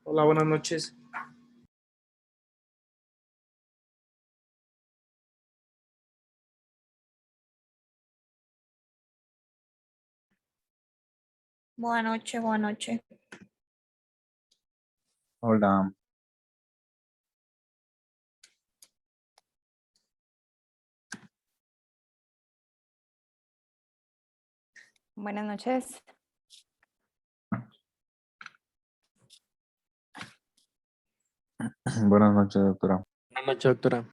Hola, buenas noches. Buenas noches, buenas noches. Hola, Buenas noches. buenas noches, doctora. Buenas noches, doctora.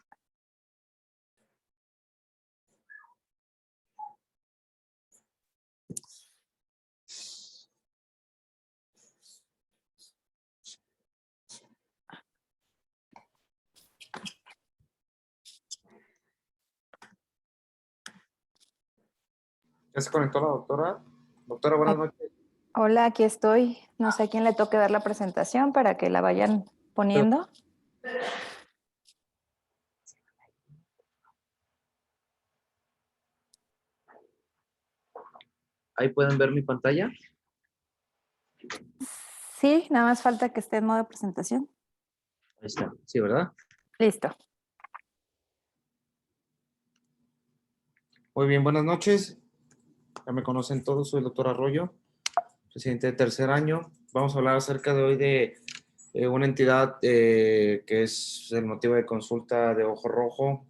¿Ya se conectó la doctora? Doctora, buenas noches. Hola, aquí estoy. No sé a quién le toque dar la presentación para que la vayan poniendo. Ahí pueden ver mi pantalla. Sí, nada más falta que esté en modo de presentación. Ahí está. Sí, ¿verdad? Listo. Muy bien, buenas noches. Ya me conocen todos, soy el doctor Arroyo, presidente de tercer año. Vamos a hablar acerca de hoy de una entidad que es el motivo de consulta de ojo rojo,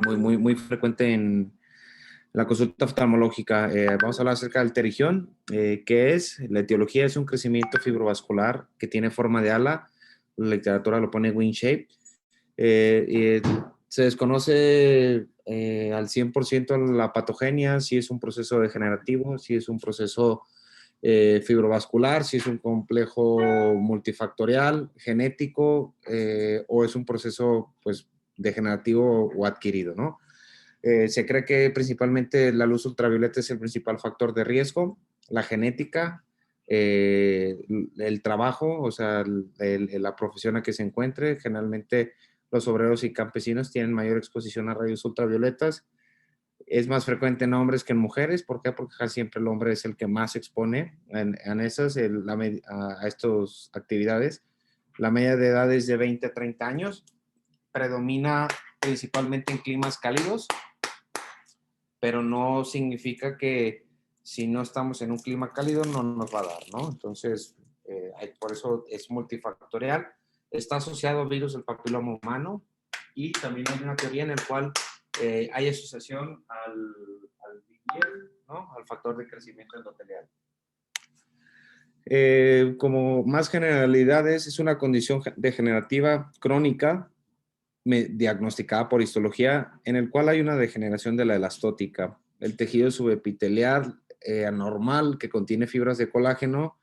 muy frecuente en la consulta oftalmológica. Vamos a hablar acerca del pterigión, que es, la etiología es un crecimiento fibrovascular que tiene forma de ala, la literatura lo pone wing shape. Se desconoce al 100% la patogenia, si es un proceso degenerativo, si es un proceso fibrovascular, si es un complejo multifactorial, genético, o es un proceso pues, degenerativo o adquirido, ¿no? Se cree que principalmente la luz ultravioleta es el principal factor de riesgo, la genética, el trabajo, o sea, la profesión a que se encuentre. Generalmente los obreros y campesinos tienen mayor exposición a rayos ultravioletas. Es más frecuente en hombres que en mujeres. ¿Por qué? Porque casi siempre el hombre es el que más se expone en esas, a estas actividades. La media de edad es de 20 a 30 años. Predomina principalmente en climas cálidos, pero no significa que si no estamos en un clima cálido no nos va a dar, ¿no? Entonces, por eso es multifactorial. Está asociado al virus del papiloma humano y también hay una teoría en la cual hay asociación al BDL, ¿no? Al factor de crecimiento endotelial. Como más generalidades, es una condición degenerativa crónica diagnosticada por histología, en el cual hay una degeneración de la elastótica. El tejido subepitelial anormal que contiene fibras de colágeno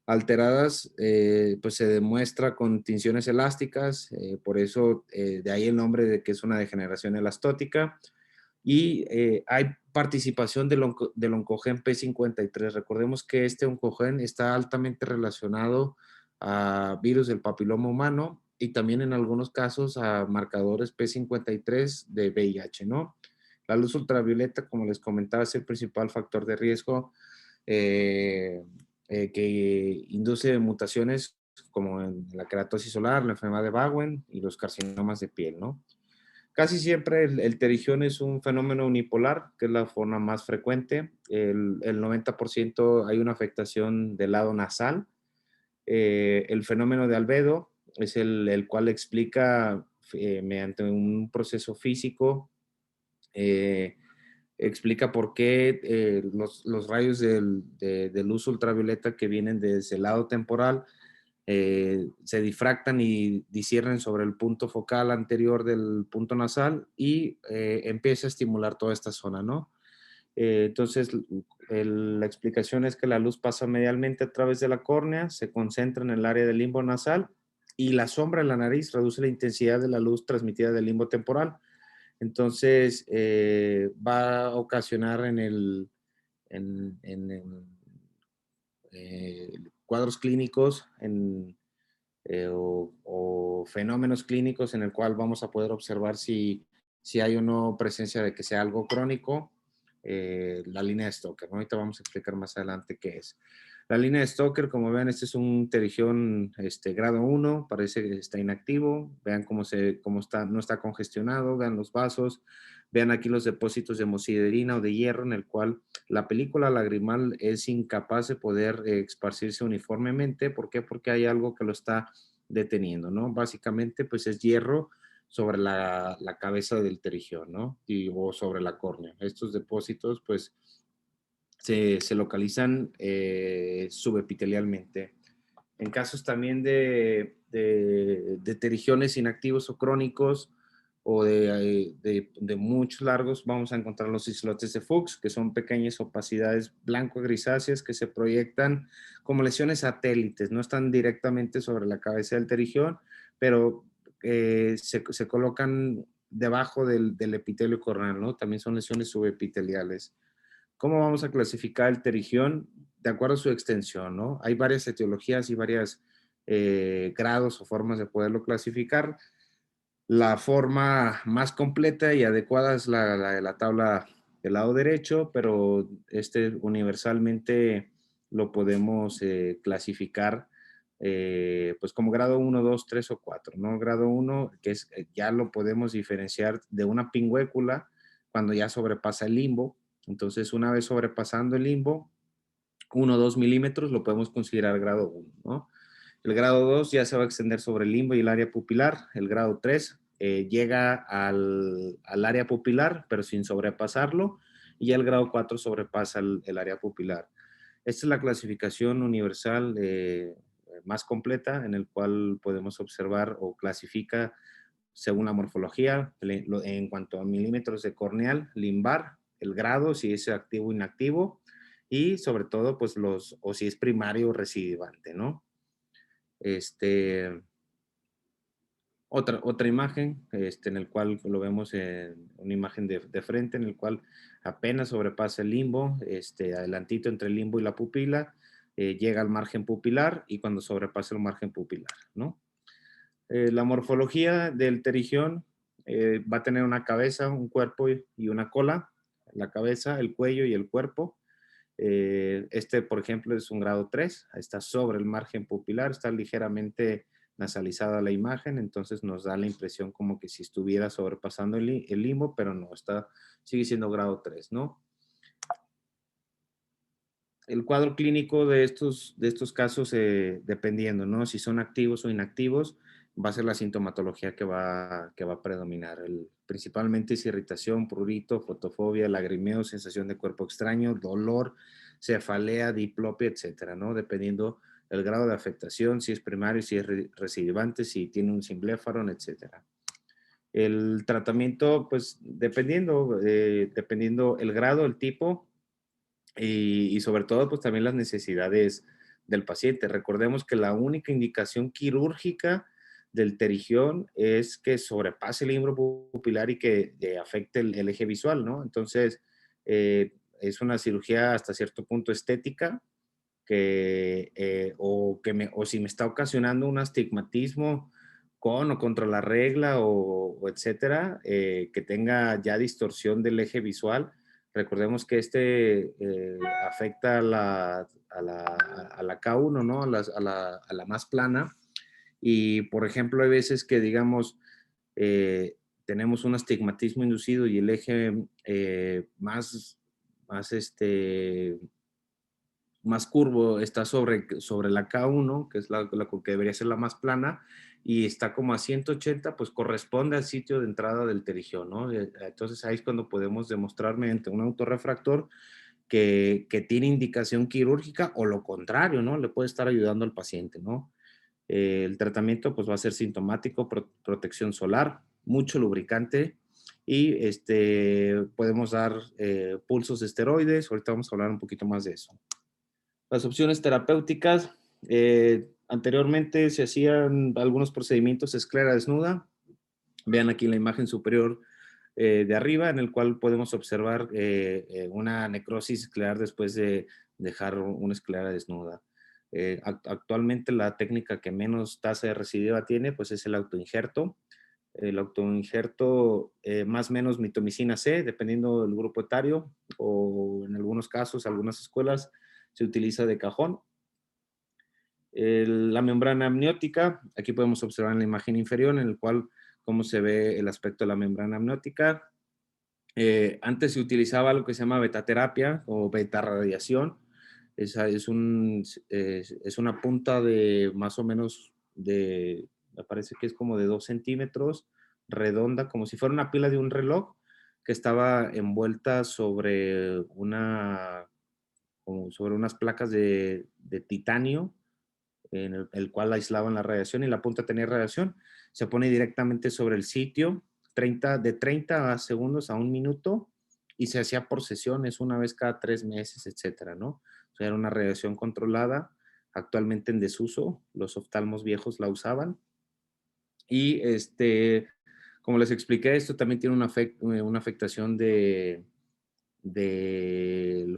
alteradas, pues se demuestra con tinciones elásticas, por eso de ahí el nombre de que es una degeneración elastótica. Y hay participación del oncogen P53. Recordemos que este oncogen está altamente relacionado a virus del papiloma humano y también en algunos casos a marcadores P53 de VIH, ¿no? La luz ultravioleta, como les comentaba, es el principal factor de riesgo que induce mutaciones como en la queratosis solar, la enfermedad de Bowen y los carcinomas de piel, ¿no? Casi siempre el pterigión es un fenómeno unipolar, que es la forma más frecuente. El 90% hay una afectación del lado nasal. El fenómeno de albedo es el cual explica mediante un proceso físico, explica por qué los rayos de luz ultravioleta que vienen desde el lado temporal se difractan y disciernen sobre el punto focal anterior del punto nasal y empieza a estimular toda esta zona, ¿no? Entonces, la explicación es que la luz pasa medialmente a través de la córnea, se concentra en el área del limbo nasal y la sombra en la nariz reduce la intensidad de la luz transmitida del limbo temporal. Entonces, va a ocasionar cuadros clínicos o fenómenos clínicos en el cual vamos a poder observar si hay o no presencia de que sea algo crónico la línea de Stoker, ¿no? Ahorita vamos a explicar más adelante qué es. La línea de Stoker, como ven, este es un pterigión grado 1, parece que está inactivo. Vean cómo está, no está congestionado, vean los vasos, vean aquí los depósitos de hemosiderina o de hierro en el cual la película lagrimal es incapaz de poder esparcirse uniformemente. ¿Por qué? Porque hay algo que lo está deteniendo, ¿no? Básicamente, pues es hierro sobre la cabeza del pterigión, ¿no? O sobre la córnea. Estos depósitos, pues, se localizan subepitelialmente. En casos también de pterigiones inactivos o crónicos o de muchos largos, vamos a encontrar los islotes de Fuchs, que son pequeñas opacidades blanco-grisáceas que se proyectan como lesiones satélites, no están directamente sobre la cabeza del pterigión, pero se colocan debajo del epitelio corneal, ¿no? También son lesiones subepiteliales. ¿Cómo vamos a clasificar el pterigión? De acuerdo a su extensión, ¿no? Hay varias etiologías y varios grados o formas de poderlo clasificar. La forma más completa y adecuada es la de la tabla del lado derecho, pero universalmente lo podemos clasificar pues como grado 1, 2, 3 o 4, ¿no? Grado 1, que es, ya lo podemos diferenciar de una pingüécula cuando ya sobrepasa el limbo. Entonces, una vez sobrepasando el limbo, 1 o 2 milímetros, lo podemos considerar grado 1, ¿no? El grado 2 ya se va a extender sobre el limbo y el área pupilar. El grado 3 llega al área pupilar, pero sin sobrepasarlo. Y ya el grado 4 sobrepasa el área pupilar. Esta es la clasificación universal más completa en el cual podemos observar o clasifica según la morfología en cuanto a milímetros de corneal, limbar, el grado, si es activo o inactivo, y sobre todo, pues o si es primario o recidivante, ¿no? Otra imagen en el cual lo vemos en una imagen de frente en el cual apenas sobrepasa el limbo, adelantito entre el limbo y la pupila, llega al margen pupilar y cuando sobrepasa el margen pupilar, ¿no? La morfología del pterigión va a tener una cabeza, un cuerpo y una cola, la cabeza, el cuello y el cuerpo. Por ejemplo, es un grado 3, está sobre el margen pupilar, está ligeramente nasalizada la imagen, entonces nos da la impresión como que si estuviera sobrepasando el limbo, pero no, sigue siendo grado 3, ¿no? El cuadro clínico de estos casos, dependiendo, ¿no? Si son activos o inactivos, va a ser la sintomatología que va a predominar. Principalmente es irritación, prurito, fotofobia, lagrimeo, sensación de cuerpo extraño, dolor, cefalea, diplopia, etcétera, ¿no? Dependiendo el grado de afectación, si es primario, si es recidivante, si tiene un simbléfaro, etcétera. El tratamiento, pues, dependiendo el grado, el tipo, y sobre todo, pues también las necesidades del paciente. Recordemos que la única indicación quirúrgica del pterigión es que sobrepase el limbo pupilar y que afecte el eje visual, ¿no? Entonces, es una cirugía hasta cierto punto estética o si me está ocasionando un astigmatismo con o contra la regla o etcétera, que tenga ya distorsión del eje visual. Recordemos que afecta a la K1, ¿no? A la más plana. Y, por ejemplo, hay veces que, digamos, tenemos un astigmatismo inducido y el eje más, más curvo está sobre la K1, que es la que debería ser la más plana, y está como a 180, pues corresponde al sitio de entrada del pterigión, ¿no? Entonces ahí es cuando podemos demostrar mediante un autorrefractor que tiene indicación quirúrgica o lo contrario, ¿no? Le puede estar ayudando al paciente, ¿no? El tratamiento pues va a ser sintomático, protección solar, mucho lubricante y podemos dar pulsos de esteroides. Ahorita vamos a hablar un poquito más de eso. Las opciones terapéuticas, anteriormente se hacían algunos procedimientos esclera desnuda. Vean aquí la imagen superior de arriba, en el cual podemos observar una necrosis escleral después de dejar una esclera desnuda. Actualmente la técnica que menos tasa de recidiva tiene, pues es el autoinjerto. El autoinjerto más o menos mitomicina C, dependiendo del grupo etario, o en algunos casos, algunas escuelas, se utiliza de cajón. La membrana amniótica, aquí podemos observar en la imagen inferior, en el cual cómo se ve el aspecto de la membrana amniótica. Antes se utilizaba lo que se llama betaterapia o betarradiación. Es una punta de más o menos me parece que es como de 2 centímetros, redonda, como si fuera una pila de un reloj, que estaba envuelta como sobre unas placas de titanio, en el cual aislaban la radiación y la punta tenía radiación. Se pone directamente sobre el sitio, de 30 segundos a un minuto, y se hacía por sesiones, una vez cada 3 meses, etcétera, ¿no? O sea, era una radiación controlada, actualmente en desuso, los oftalmos viejos la usaban. Y como les expliqué, esto también tiene una afectación del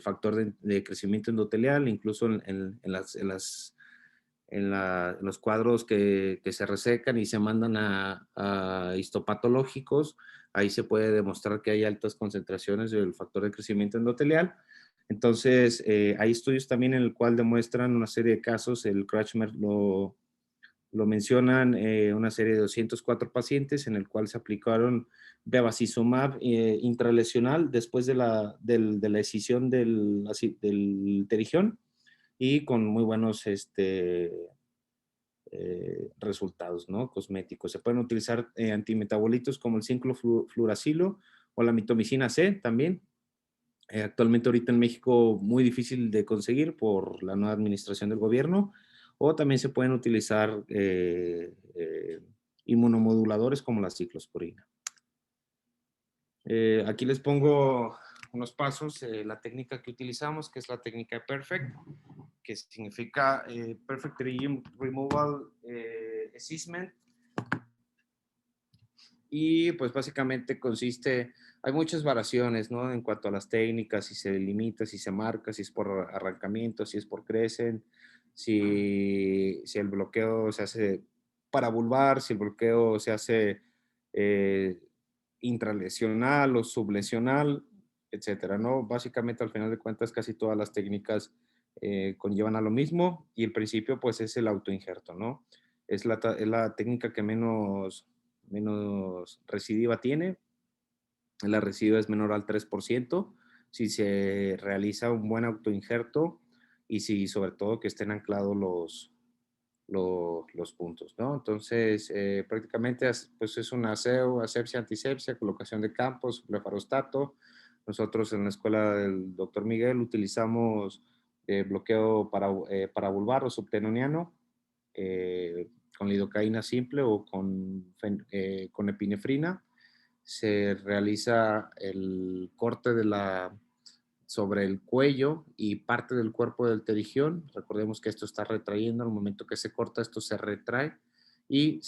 factor de crecimiento endotelial, incluso en los cuadros que se resecan y se mandan a histopatológicos. Ahí se puede demostrar que hay altas concentraciones del factor de crecimiento endotelial. Entonces, hay estudios también en el cual demuestran una serie de casos. El Kretschmer lo mencionan, una serie de 204 pacientes en el cual se aplicaron bevacizumab intralesional después de la escisión del terigión, y con muy buenos resultados, ¿no? Cosméticos. Se pueden utilizar antimetabolitos como el 5-fluoracilo o la mitomicina C también. Actualmente ahorita en México muy difícil de conseguir por la nueva administración del gobierno, o también se pueden utilizar inmunomoduladores como la ciclosporina. Aquí les pongo unos pasos, la técnica que utilizamos, que es la técnica PERFECT, que significa Perfect Regime Removal Assessment. Y pues básicamente hay muchas variaciones, ¿no? En cuanto a las técnicas, si se delimita, si se marca, si es por arrancamiento, si es por crecen, si el bloqueo se hace paravulvar, si el bloqueo se hace eh, intralesional o sublesional, etcétera, ¿no? Básicamente, al final de cuentas, casi todas las técnicas conllevan a lo mismo, y el principio, pues, es el autoinjerto, ¿no? Es la técnica que menos recidiva tiene. La recidiva es menor al 3% si se realiza un buen autoinjerto, y si sobre todo que estén anclados los puntos, ¿no? Entonces, prácticamente pues es una asepsia, antisepsia, colocación de campos, blefarostato. Nosotros en la escuela del doctor Miguel utilizamos bloqueo paravulvar o subtenoniano, con lidocaína simple o con epinefrina. Se realiza el corte sobre el cuello y parte del cuerpo del pterigión. Recordemos que esto está retrayendo. Al momento que se corta, esto se retrae, y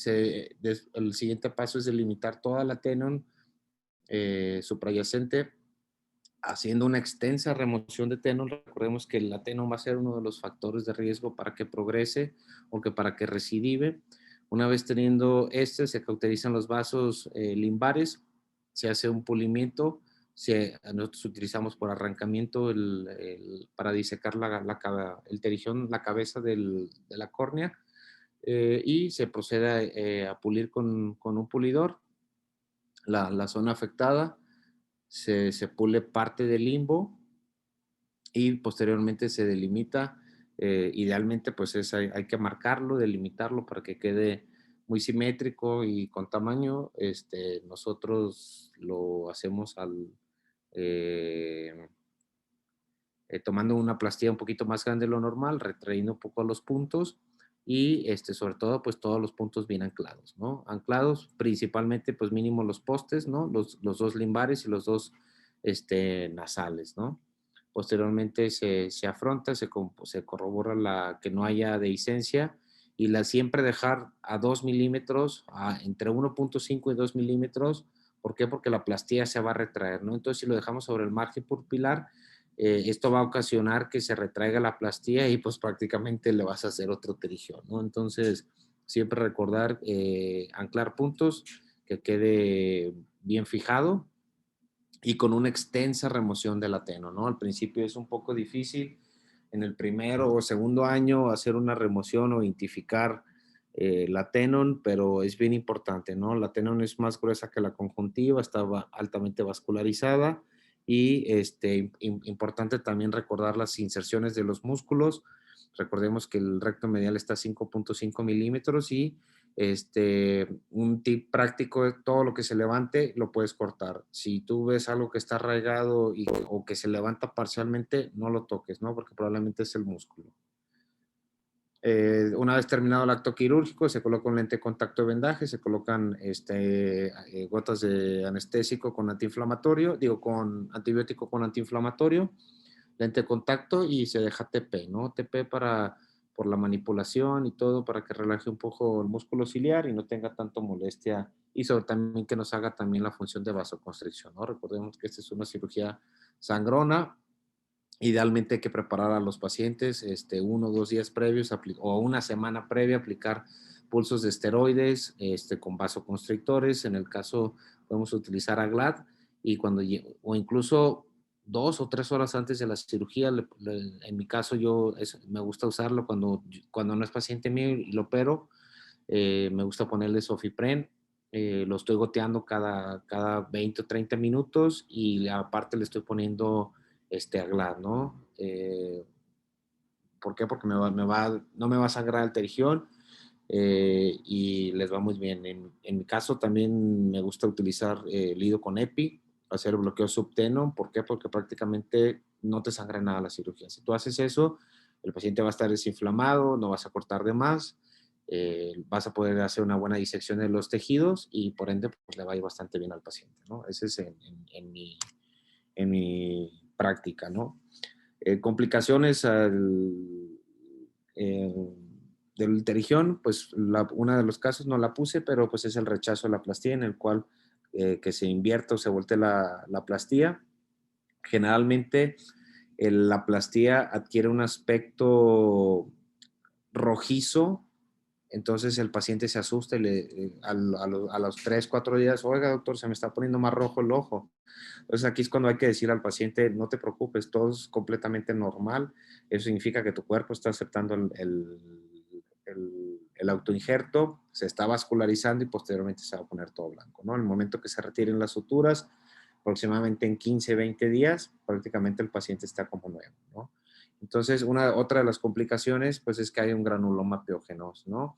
el siguiente paso es delimitar toda la tenon suprayacente, haciendo una extensa remoción de tenon. Recordemos que la tenon va a ser uno de los factores de riesgo para que progrese o para que recidive. Una vez teniendo se cauterizan los vasos limbares, se hace un pulimiento. Nosotros utilizamos por arrancamiento para disecar el terigión, la cabeza de la córnea, y se procede a pulir con un pulidor la zona afectada. Se pule parte del limbo y posteriormente se delimita. Idealmente, pues hay que marcarlo, delimitarlo para que quede muy simétrico y con tamaño. Nosotros lo hacemos tomando una plastilla un poquito más grande de lo normal, retrayendo un poco los puntos, y sobre todo, pues todos los puntos bien anclados, ¿no? Anclados principalmente, pues mínimo los postes, ¿no? Los dos limbares y los dos nasales, ¿no? Posteriormente se afronta, se corrobora que no haya dehiscencia, y siempre dejar a 2 milímetros, entre 1.5 y 2 milímetros. ¿Por qué? Porque la plastilla se va a retraer, ¿no? Entonces, si lo dejamos sobre el margen pupilar, esto va a ocasionar que se retraiga la plastilla, y pues prácticamente le vas a hacer otro pterigión, ¿no? Entonces, siempre recordar anclar puntos, que quede bien fijado y con una extensa remoción del ateno, ¿no? Al principio es un poco difícil en el primero o segundo año hacer una remoción o identificar la tenon, pero es bien importante, ¿no? La tenon es más gruesa que la conjuntiva, está altamente vascularizada y importante también recordar las inserciones de los músculos. Recordemos que el recto medial está a 5.5 milímetros y un tip práctico es todo lo que se levante lo puedes cortar. Si tú ves algo que está arraigado o que se levanta parcialmente, no lo toques, ¿no? Porque probablemente es el músculo. Una vez terminado el acto quirúrgico, se coloca un lente de contacto de vendaje, se colocan gotas de anestésico con antiinflamatorio, con antibiótico con antiinflamatorio, lente de contacto y se deja TP, ¿no? TP por la manipulación y todo, para que relaje un poco el músculo ciliar y no tenga tanto molestia y sobre también que nos haga también la función de vasoconstricción, ¿no? Recordemos que esta es una cirugía sangrona. Idealmente hay que preparar a los pacientes 1 o 2 días previos o una semana previa aplicar pulsos de esteroides con vasoconstrictores. En el caso podemos utilizar Aglad y o incluso 2 o 3 horas antes de la cirugía. En mi caso me gusta usarlo cuando no es paciente mío y lo opero. Me gusta ponerle Sofipren. Lo estoy goteando cada 20 o 30 minutos y aparte le estoy poniendo Aglad, ¿no? ¿Por qué? Porque no me va a sangrar el terigión y les va muy bien. En mi caso también me gusta utilizar Lido con Epi, hacer el bloqueo subteno. ¿Por qué? Porque prácticamente no te sangra nada la cirugía. Si tú haces eso, el paciente va a estar desinflamado, no vas a cortar de más, vas a poder hacer una buena disección de los tejidos y por ende pues, le va a ir bastante bien al paciente, ¿no? Ese es en mi práctica, ¿no? Complicaciones del terigión, pues una de los casos no la puse, pero pues es el rechazo a la plastía en el cual que se invierta o se voltee la plastía. Generalmente la plastía adquiere un aspecto rojizo, entonces el paciente se asusta y a los 3, 4 días, oiga doctor, se me está poniendo más rojo el ojo. Entonces aquí es cuando hay que decir al paciente, no te preocupes, todo es completamente normal. Eso significa que tu cuerpo está aceptando el autoinjerto, se está vascularizando y posteriormente se va a poner todo blanco, ¿no? En el momento que se retiren las suturas, aproximadamente en 15, 20 días, prácticamente el paciente está como nuevo, ¿no? Entonces, otra de las complicaciones, pues es que hay un granuloma piógeno, ¿no?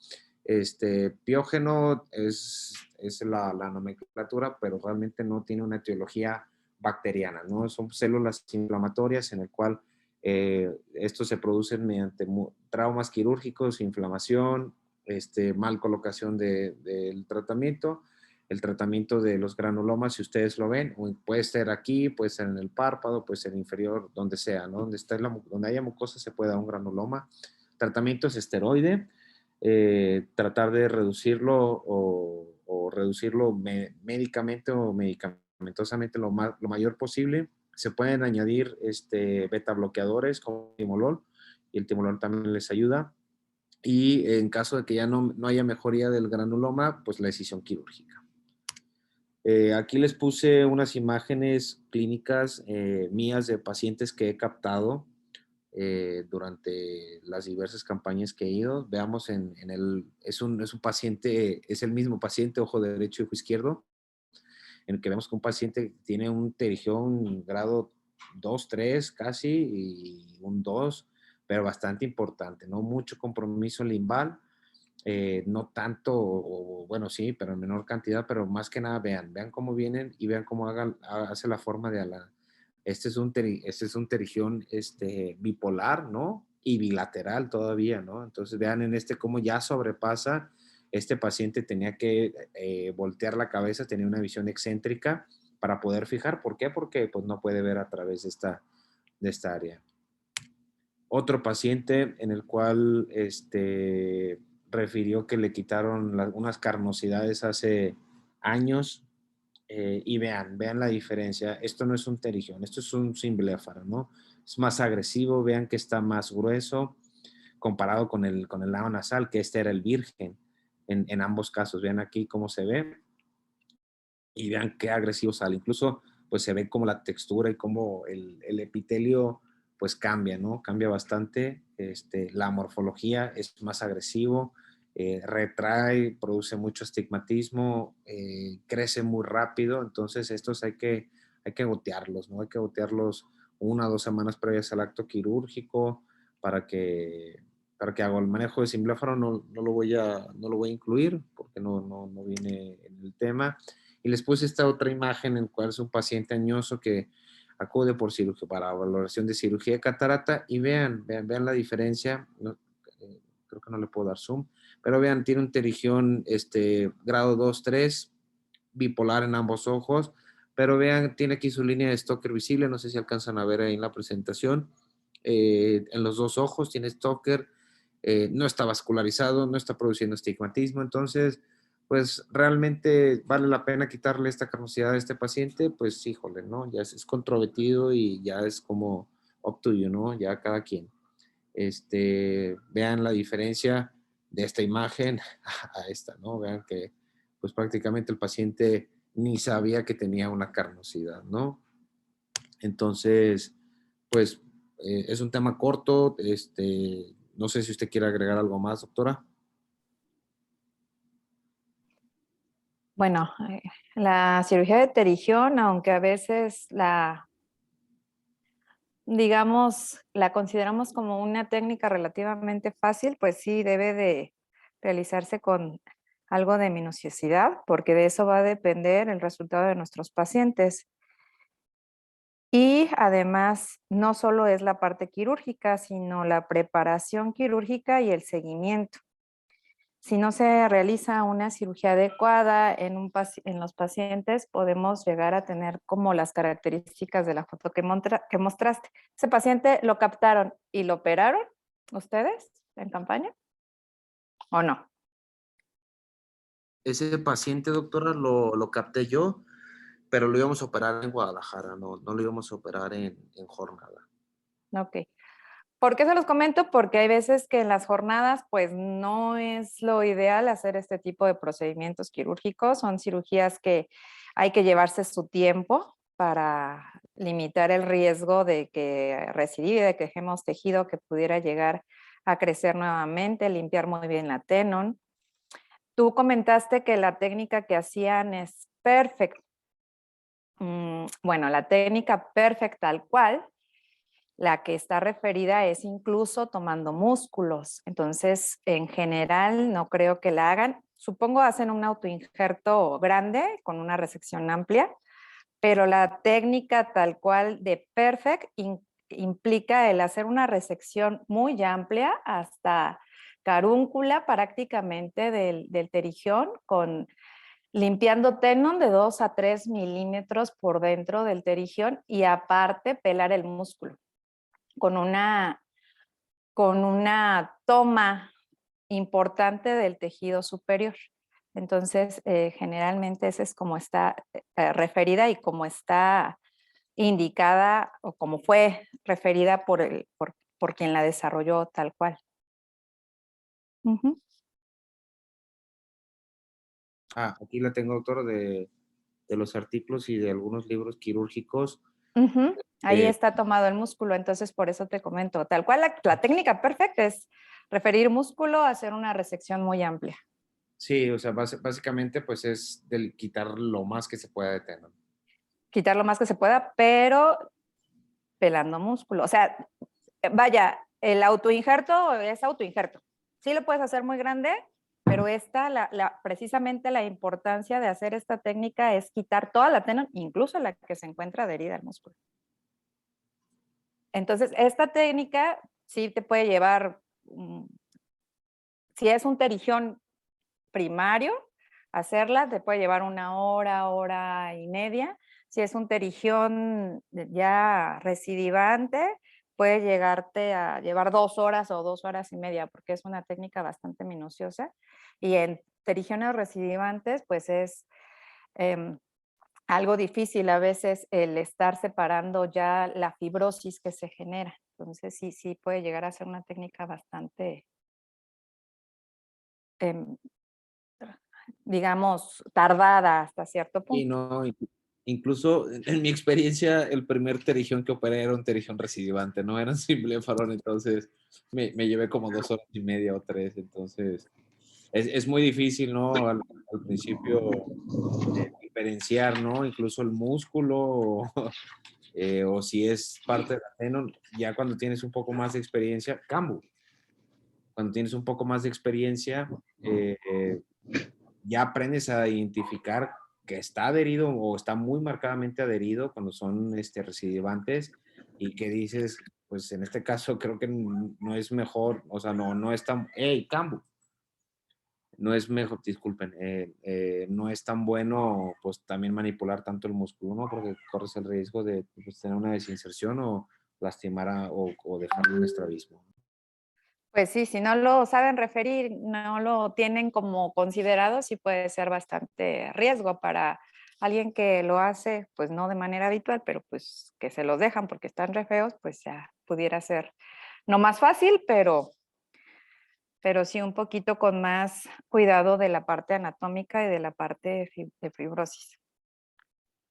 Piógeno es la nomenclatura, pero realmente no tiene una etiología bacteriana, ¿no? Son células inflamatorias en el cual esto se produce mediante traumas quirúrgicos, inflamación, mal colocación del tratamiento. El tratamiento de los granulomas, si ustedes lo ven, puede ser aquí, puede ser en el párpado, puede ser inferior, donde sea, ¿no? Donde haya mucosa se puede dar un granuloma. Tratamiento es esteroide, tratar de reducirlo o reducirlo médicamente o medicamentosamente lo mayor posible. Se pueden añadir beta bloqueadores como timolol y el timolol también les ayuda. Y en caso de que ya no haya mejoría del granuloma, pues la decisión quirúrgica. Aquí les puse unas imágenes clínicas mías de pacientes que he captado durante las diversas campañas que he ido. Veamos es un paciente, es el mismo paciente, ojo derecho y ojo izquierdo, en el que vemos que un paciente tiene un terigión grado 2, 3 casi y un 2, pero bastante importante, ¿no? Mucho compromiso limbal, no tanto, bueno, sí, pero en menor cantidad, pero más que nada vean cómo vienen y vean cómo hace la forma de ala. Este es un terigión bipolar, ¿no? Y bilateral todavía, ¿no? Entonces vean en cómo ya sobrepasa. Este paciente tenía que voltear la cabeza, tenía una visión excéntrica para poder fijar. ¿Por qué? Porque pues, no puede ver a través de esta área. Otro paciente en el cual refirió que le quitaron unas carnosidades hace años y vean la diferencia. Esto no es un terigión, esto es un simbléfaro, ¿no? Es más agresivo, vean que está más grueso comparado con el lado nasal, que este era el virgen en ambos casos. Vean aquí cómo se ve. y vean qué agresivo sale. Incluso pues se ve como la textura y como el epitelio pues cambia, ¿no? Cambia bastante. La morfología es más agresivo, retrae, produce mucho astigmatismo, crece muy rápido. Entonces estos hay que gotearlos, ¿no? Hay que gotearlos 1 o 2 semanas previas al acto quirúrgico para que haga el manejo de Simblófaro. No lo voy a incluir porque no viene en el tema. Y les puse esta otra imagen en la cual es un paciente añoso que acude por cirugía, para valoración de cirugía de catarata, y vean la diferencia. No, creo que no le puedo dar zoom, pero vean, tiene un terigión grado 2, 3, bipolar en ambos ojos, pero vean, tiene aquí su línea de Stoker visible, no sé si alcanzan a ver ahí en la presentación. En los 2 ojos tiene Stoker, no está vascularizado, no está produciendo astigmatismo. Entonces pues realmente vale la pena quitarle esta carnosidad a este paciente. Pues híjole, ¿no? Ya es controvertido y ya es como up to you, ¿no? Ya cada quien. Vean la diferencia de esta imagen a esta, ¿no? Vean que pues prácticamente el paciente ni sabía que tenía una carnosidad, ¿no? Entonces, pues es un tema corto. No sé si usted quiere agregar algo más, doctora. Bueno, la cirugía de terigión, aunque a veces digamos, la consideramos como una técnica relativamente fácil, pues sí debe de realizarse con algo de minuciosidad, porque de eso va a depender el resultado de nuestros pacientes. Y además, no solo es la parte quirúrgica, sino la preparación quirúrgica y el seguimiento. Si no se realiza una cirugía adecuada en los pacientes, podemos llegar a tener como las características de la foto que mostraste. ¿Ese paciente lo captaron y lo operaron ustedes en campaña o no? Ese paciente, doctora, lo capté yo, pero lo íbamos a operar en Guadalajara, no lo íbamos a operar en jornada. Ok. ¿Por qué se los comento? Porque hay veces que en las jornadas pues no es lo ideal hacer este tipo de procedimientos quirúrgicos. Son cirugías que hay que llevarse su tiempo para limitar el riesgo de que recidive, de que dejemos tejido que pudiera llegar a crecer nuevamente, limpiar muy bien la tenon. Tú comentaste que la técnica que hacían es perfecta. Bueno, la técnica perfecta tal cual, la que está referida es incluso tomando músculos. Entonces, en general, no creo que la hagan. Supongo hacen un autoinjerto grande con una resección amplia, pero la técnica tal cual de Perfect implica el hacer una resección muy amplia hasta carúncula prácticamente del terigión, limpiando tenon de 2 a 3 milímetros por dentro del terigión y aparte pelar el músculo con una toma importante del tejido superior. Entonces, generalmente esa es como está referida y como está indicada o como fue referida por quien la desarrolló tal cual. Ujú. Aquí la tengo, doctora, de los artículos y de algunos libros quirúrgicos. Ujú. Ahí Eh, está tomado el músculo, entonces por eso te comento. Tal cual, la técnica perfecta es referir músculo, hacer una resección muy amplia. sí, o sea, básicamente pues es quitar lo más que se pueda de tenon. Quitar lo más que se pueda, pero pelando músculo. O sea, vaya, el autoinjerto es autoinjerto. Sí lo puedes hacer muy grande, pero precisamente la importancia de hacer esta técnica es quitar toda la tenon, incluso la que se encuentra adherida al músculo. Entonces, esta técnica sí te puede llevar, si es un terigión primario, hacerla te puede llevar 1 hora, hora y media. Si es un terigión ya recidivante, puede llegarte a llevar 2 horas o 2 horas y media, porque es una técnica bastante minuciosa. Y en terigiones recidivantes, pues es algo difícil a veces el estar separando ya la fibrosis que se genera. Entonces sí puede llegar a ser una técnica bastante digamos, tardada hasta cierto Y punto. no, incluso en mi experiencia, el primer terigión que operé era un terigión recidivante, no era un simple farón, entonces me llevé como 2 horas y media o 3, entonces es muy difícil, ¿no? Al principio diferenciar, ¿no? Incluso el músculo o si es parte del adeno, ya cuando tienes un poco más de experiencia, cambu, cuando tienes un poco más de experiencia, ya aprendes a identificar que está adherido o está muy marcadamente adherido cuando son recidivantes y que dices, pues en este caso creo que no es mejor, o sea, no es tan, hey, cambu, no es mejor, disculpen, no es tan bueno pues también manipular tanto el músculo, ¿no? Porque corres el riesgo de pues, tener una desinserción o lastimar o dejar un estrabismo. Pues sí, si no lo saben referir, no lo tienen como considerado, sí puede ser bastante riesgo para alguien que lo hace, pues no de manera habitual, pero pues que se los dejan porque están re feos, pues ya pudiera ser no más fácil, pero sí un poquito con más cuidado de la parte anatómica y de la parte de fibrosis.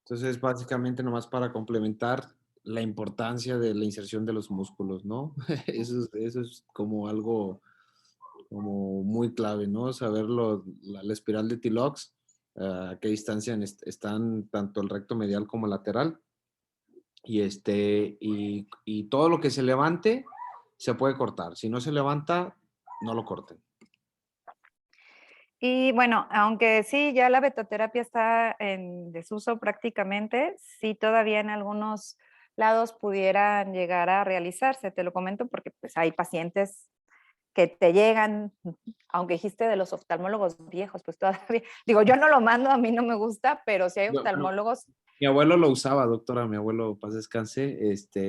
Entonces, básicamente, nomás para complementar la importancia de la inserción de los músculos, ¿no? Eso es como algo como muy clave, ¿no? Saberlo, la espiral de Tilox, a qué distancia están tanto el recto medial como lateral. Y todo lo que se levante se puede cortar. Si no se levanta, no lo corten. Y bueno, aunque sí, ya la betoterapia está en desuso prácticamente, sí todavía en algunos lados pudieran llegar a realizarse. Te lo comento porque pues hay pacientes que te llegan, aunque dijiste de los oftalmólogos viejos, pues todavía, digo, yo no lo mando, a mí no me gusta, pero sí hay Bueno, oftalmólogos. mi abuelo lo usaba, doctora, mi abuelo, paz descanse,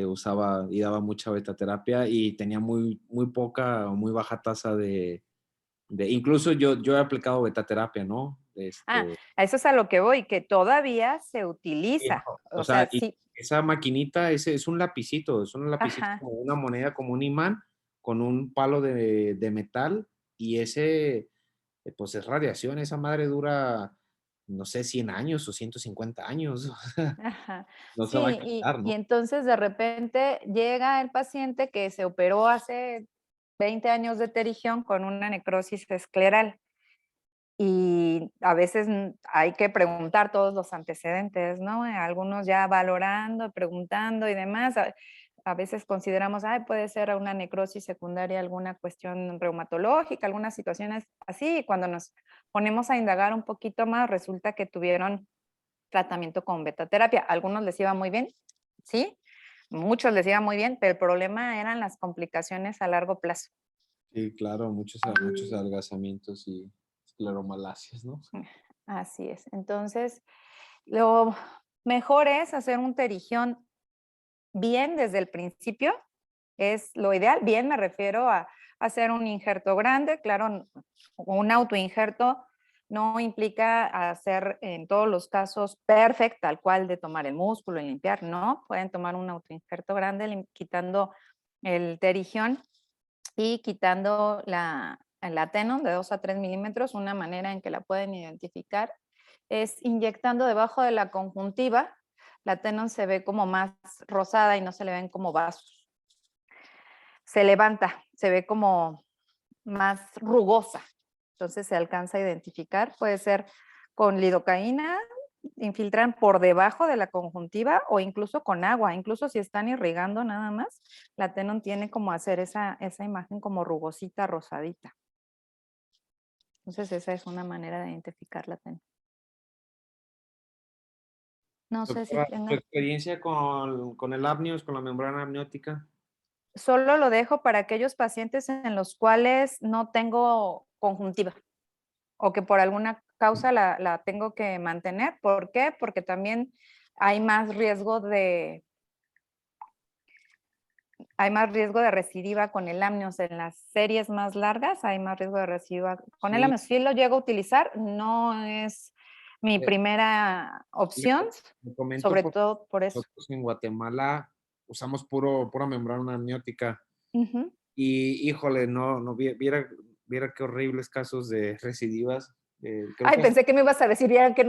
usaba y daba mucha betaterapia y tenía muy poca o muy baja tasa incluso yo he aplicado betaterapia, ¿no? Ah, a eso es a lo que voy, que todavía se Sí, utiliza. o O sea, sea, y sí, esa maquinita es un lapicito ajá. como una moneda, como un imán, con un palo de metal, y pues es radiación, esa madre dura, no sé, 100 años o 150 años, Ajá. no se va a Sí, quitar, y ¿no? entonces de repente llega el paciente que se operó hace 20 años de terigión con una necrosis escleral. Y a veces hay que preguntar todos los antecedentes, ¿no? Algunos ya valorando, preguntando y demás. A veces consideramos, ay, puede ser una necrosis secundaria, alguna cuestión reumatológica, algunas situaciones así. Y cuando nos ponemos a indagar un poquito más, resulta que tuvieron tratamiento con betaterapia. A algunos les iba muy bien, ¿sí? Muchos les iba muy bien, pero el problema eran las complicaciones a largo plazo. Sí, claro, muchos adelgazamientos y escleromalacias, ¿no? Así es. Entonces, lo mejor es hacer un terigión bien desde el principio, es lo ideal. Bien me refiero a hacer un injerto grande, claro, un autoinjerto no implica hacer en todos los casos perfecto, tal cual de tomar el músculo y limpiar, no, pueden tomar un autoinjerto grande quitando el terigión y quitando el ateno de 2 a 3 milímetros. Una manera en que la pueden identificar es inyectando debajo de la conjuntiva. La tenon se ve como más rosada y no se le ven como vasos. Se levanta, se ve como más rugosa. Entonces se alcanza a identificar. Puede ser con lidocaína, infiltran por debajo de la conjuntiva o incluso con agua. Incluso si están irrigando nada más, la tenon tiene como hacer esa imagen como rugosita, rosadita. Entonces esa es una manera de identificar la tenon. No sé si Doctora, ¿tu tenga. experiencia con el apneus, con la membrana amniótica? Solo lo dejo para aquellos pacientes en los cuales no tengo conjuntiva o que por alguna causa la tengo que mantener. ¿Por qué? Porque también hay más riesgo de, hay más riesgo de recidiva con el amnios. En las series más largas hay más riesgo de recidiva con el Sí, amnios. Si lo llego a utilizar, no es mi eh, primera le, opción, le comento sobre porque todo por eso. nosotros en Guatemala usamos pura membrana amniótica. Ujú. Y híjole, no, viera qué horribles casos de recidivas. Creo Ay, que pensé que me ibas a decir ya que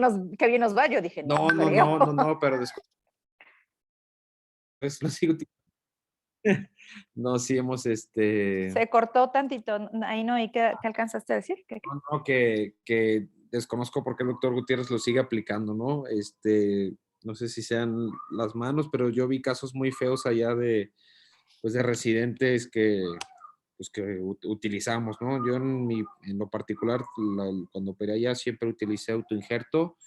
bien nos va. Yo dije, no no, no, creo. no, no, no, pero después lo sigo no, sí hemos, Se cortó tantito. Ahí no, ¿y qué alcanzaste a decir? no, no, que desconozco por qué el doctor Gutiérrez lo sigue aplicando, ¿no? No sé si sean las manos, pero yo vi casos muy feos allá pues de residentes pues que utilizamos, ¿no? Yo en lo particular, cuando operé allá, siempre utilicé autoinjerto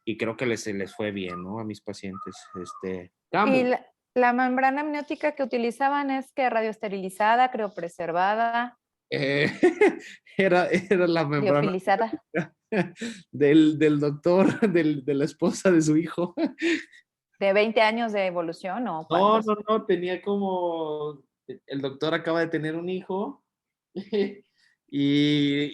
y creo que se les fue bien, ¿no? A mis pacientes. Y Camo. la membrana amniótica que utilizaban es que radioesterilizada, criopreservada, Eh, era la membrana liofilizada. del doctor, de la esposa de su hijo. ¿De 20 años de evolución o No, cuántos? no, no, tenía como, el doctor acaba de tener un hijo y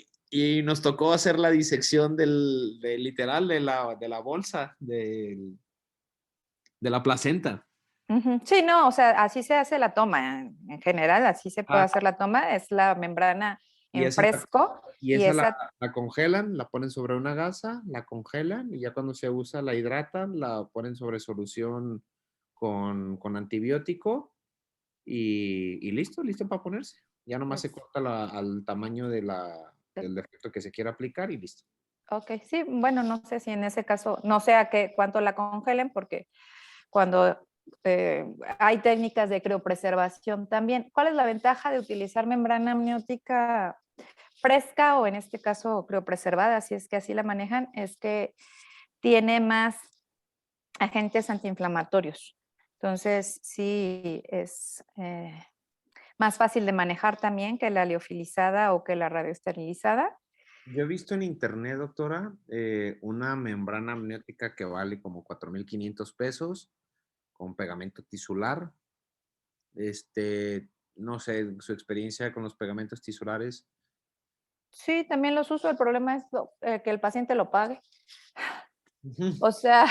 nos tocó hacer la disección literal de la bolsa, de la placenta. Ujú. Sí, no, o sea, así se hace la toma. En general, así se puede Ah, hacer la toma. Es la membrana y en esa, fresco y y esa esa, la congelan, la ponen sobre una gasa, la congelan y ya cuando se usa la hidratan, la ponen sobre solución con antibiótico y listo, listo para ponerse. Ya nomás se es, corta al tamaño del defecto que se quiera aplicar y listo. ok, sí, bueno, no sé si en ese caso, no sé a qué, cuánto la congelen, porque cuando hay técnicas de criopreservación también. ¿Cuál es la ventaja de utilizar membrana amniótica fresca o en este caso criopreservada, si es que así la manejan? Es que tiene más agentes antiinflamatorios. Entonces, sí, es más fácil de manejar también que la liofilizada o que la radioesterilizada. Yo he visto en internet, doctora, una membrana amniótica que vale como 4,500 pesos con pegamento tisular. No sé, su experiencia con los pegamentos tisulares. Sí, también los uso. El problema es que el paciente lo pague. Ujú. O sea,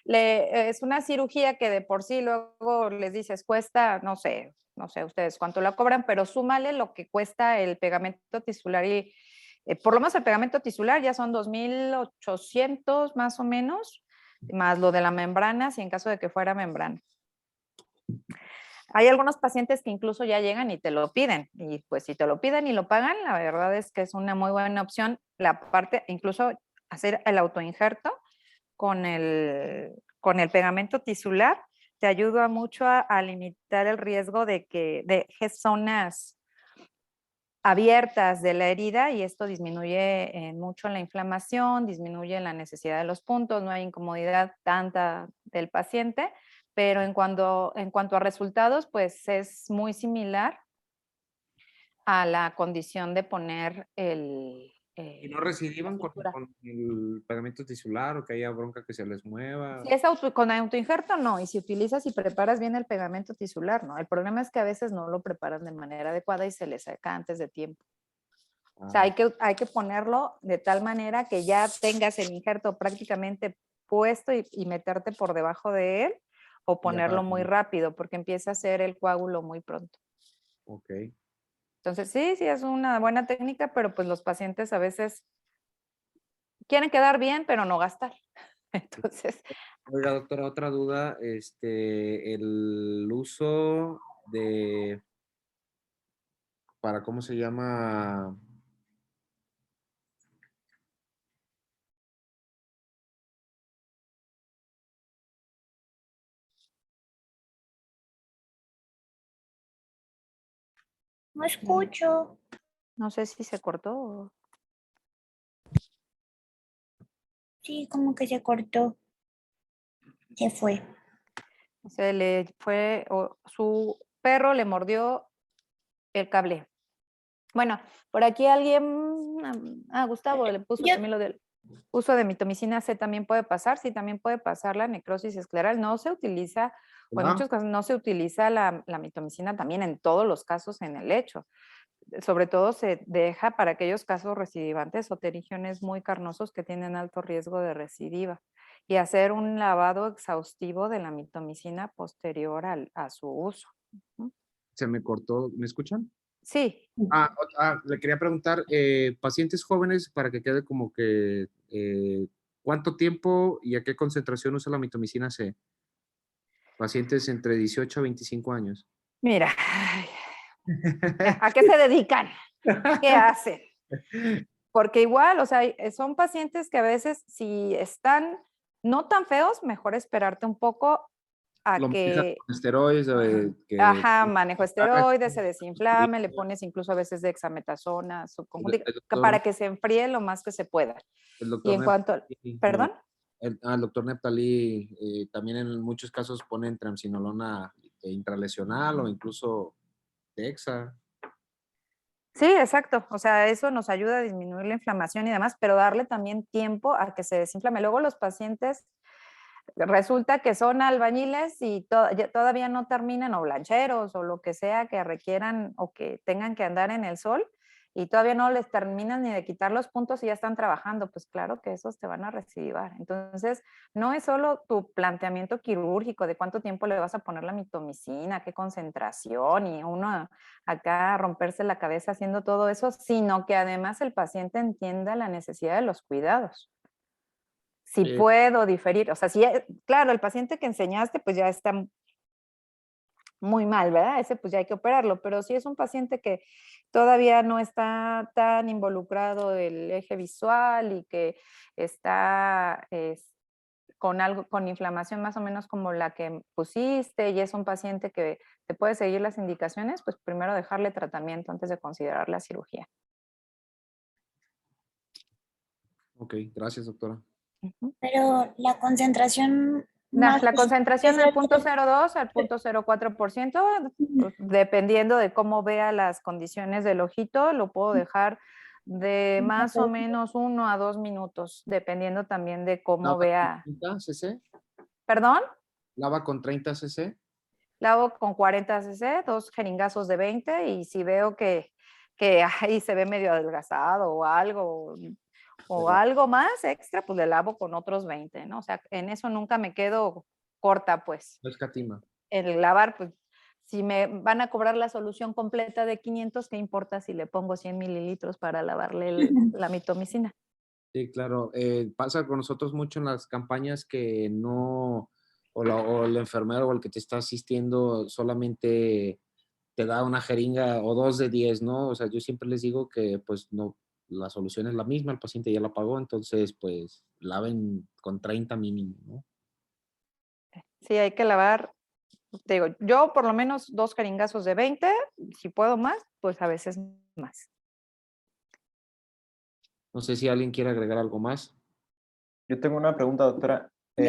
es una cirugía que de por sí luego les dices cuesta, no sé ustedes cuánto la cobran, pero súmale lo que cuesta el pegamento tisular y por lo menos el pegamento tisular ya son 2,800 más o menos, más lo de la membrana, si en caso de que fuera membrana. Hay algunos pacientes que incluso ya llegan y te lo piden, y pues si te lo piden y lo pagan, la verdad es que es una muy buena opción. La parte, incluso hacer el autoinjerto con el pegamento tisular, te ayuda mucho a limitar el riesgo de que dejes zonas abiertas de la herida y esto disminuye mucho la inflamación, disminuye la necesidad de los puntos, no hay incomodidad tanta del paciente, pero en cuanto a resultados, pues es muy similar a la condición de poner ¿Y no la recidivan sutura. con el pegamento tisular o que haya bronca que se les mueva? Si es con autoinjerto, no. Y si utilizas y preparas bien el pegamento tisular, no. El problema es que a veces no lo preparan de manera adecuada y se le saca antes de tiempo. O sea, Ah, hay que ponerlo de tal manera que ya tengas el injerto prácticamente puesto y meterte por debajo de él o ya para ponerlo muy poner. rápido porque empieza a hacer el coágulo muy pronto. Ok. Entonces, sí, sí es una buena técnica, pero pues los pacientes a veces quieren quedar bien, pero no gastar. Entonces, Oiga, doctora, otra duda, el uso para, ¿cómo se llama? No escucho. no sé si se cortó. Sí, como que se cortó. Se fue. Se le fue, su perro le mordió el cable. Bueno, por aquí alguien, Gustavo le puso Yo, también lo del uso de mitomicina C también puede pasar, sí, también puede pasar la necrosis escleral. No se utiliza, o en ¿Verdad? muchos casos no se utiliza la mitomicina también en todos los casos en el lecho. Sobre todo se deja para aquellos casos recidivantes o pterigiones muy carnosos que tienen alto riesgo de recidiva y hacer un lavado exhaustivo de la mitomicina posterior a su uso. Se me cortó, ¿me escuchan? Sí, Le quería preguntar, pacientes jóvenes, para que quede como que, ¿cuánto tiempo y a qué concentración usa la mitomicina C? Pacientes entre 18 a 25 años. mira, ¿a qué se dedican? ¿Qué hacen? Porque igual, o sea, son pacientes que a veces si están no tan feos, mejor esperarte un poco Lo a manejan que, con esteroides, ajá, manejo esteroides, se desinflame, le pones incluso a veces dexametasona, el para doctor, que se enfríe lo más que se pueda. el Y doctor en cuanto, Neptali, perdón, el doctor Neptali también en muchos casos ponen triamcinolona intralesional o incluso dexa. sí, exacto. O sea, eso nos ayuda a disminuir la inflamación y demás, pero darle también tiempo a que se desinflame. Luego los pacientes resulta que son albañiles y todavía no terminan o blancheros o lo que sea que requieran o que tengan que andar en el sol y todavía no les terminan ni de quitar los puntos y ya están trabajando, pues claro que esos te van a recidivar. Entonces, no es solo tu planteamiento quirúrgico de cuánto tiempo le vas a poner la mitomicina, qué concentración y uno acá romperse la cabeza haciendo todo eso, sino que además el paciente entienda la necesidad de los cuidados. Si puedo diferir, o sea, si, claro, el paciente que enseñaste, pues ya está muy mal, ¿verdad? Ese pues ya hay que operarlo, pero si es un paciente que todavía no está tan involucrado el eje visual y que está con algo, con inflamación más o menos como la que pusiste y es un paciente que te puede seguir las indicaciones, pues primero dejarle tratamiento antes de considerar la cirugía. Ok, gracias, doctora. Pero la concentración La máxima concentración es del el punto 0,2 al punto 0,4%, pues, dependiendo de cómo vea las condiciones del ojito, lo puedo dejar de más o menos 1 a 2 minutos, dependiendo también de cómo ¿Lava con vea. 30 cc? ¿Perdón? ¿Lava con 30 cc? La hago con 40 cc, 2 jeringazos de 20 y si veo que ahí se ve medio adelgazado o Pero algo más extra, pues le lavo con otros 20, ¿no? O sea, en eso nunca me quedo corta, pues. no escatima. El lavar, pues, si me van a cobrar la solución completa de 500, ¿qué importa si le pongo 100 mililitros para lavarle la mitomicina? Sí, claro. Pasa con nosotros mucho en las campañas que no, o el enfermero o el que te está asistiendo solamente te da una jeringa o 2 de 10, ¿no? O sea, yo siempre les digo que pues no, la solución es la misma, el paciente ya la pagó, entonces pues laven con 30 mínimo, ¿no? Sí, hay que lavar, te digo, yo por lo menos 2 jeringazos de 20, si puedo más, pues a veces más. No sé si alguien quiere agregar algo más. Yo tengo una pregunta, doctora. Yo-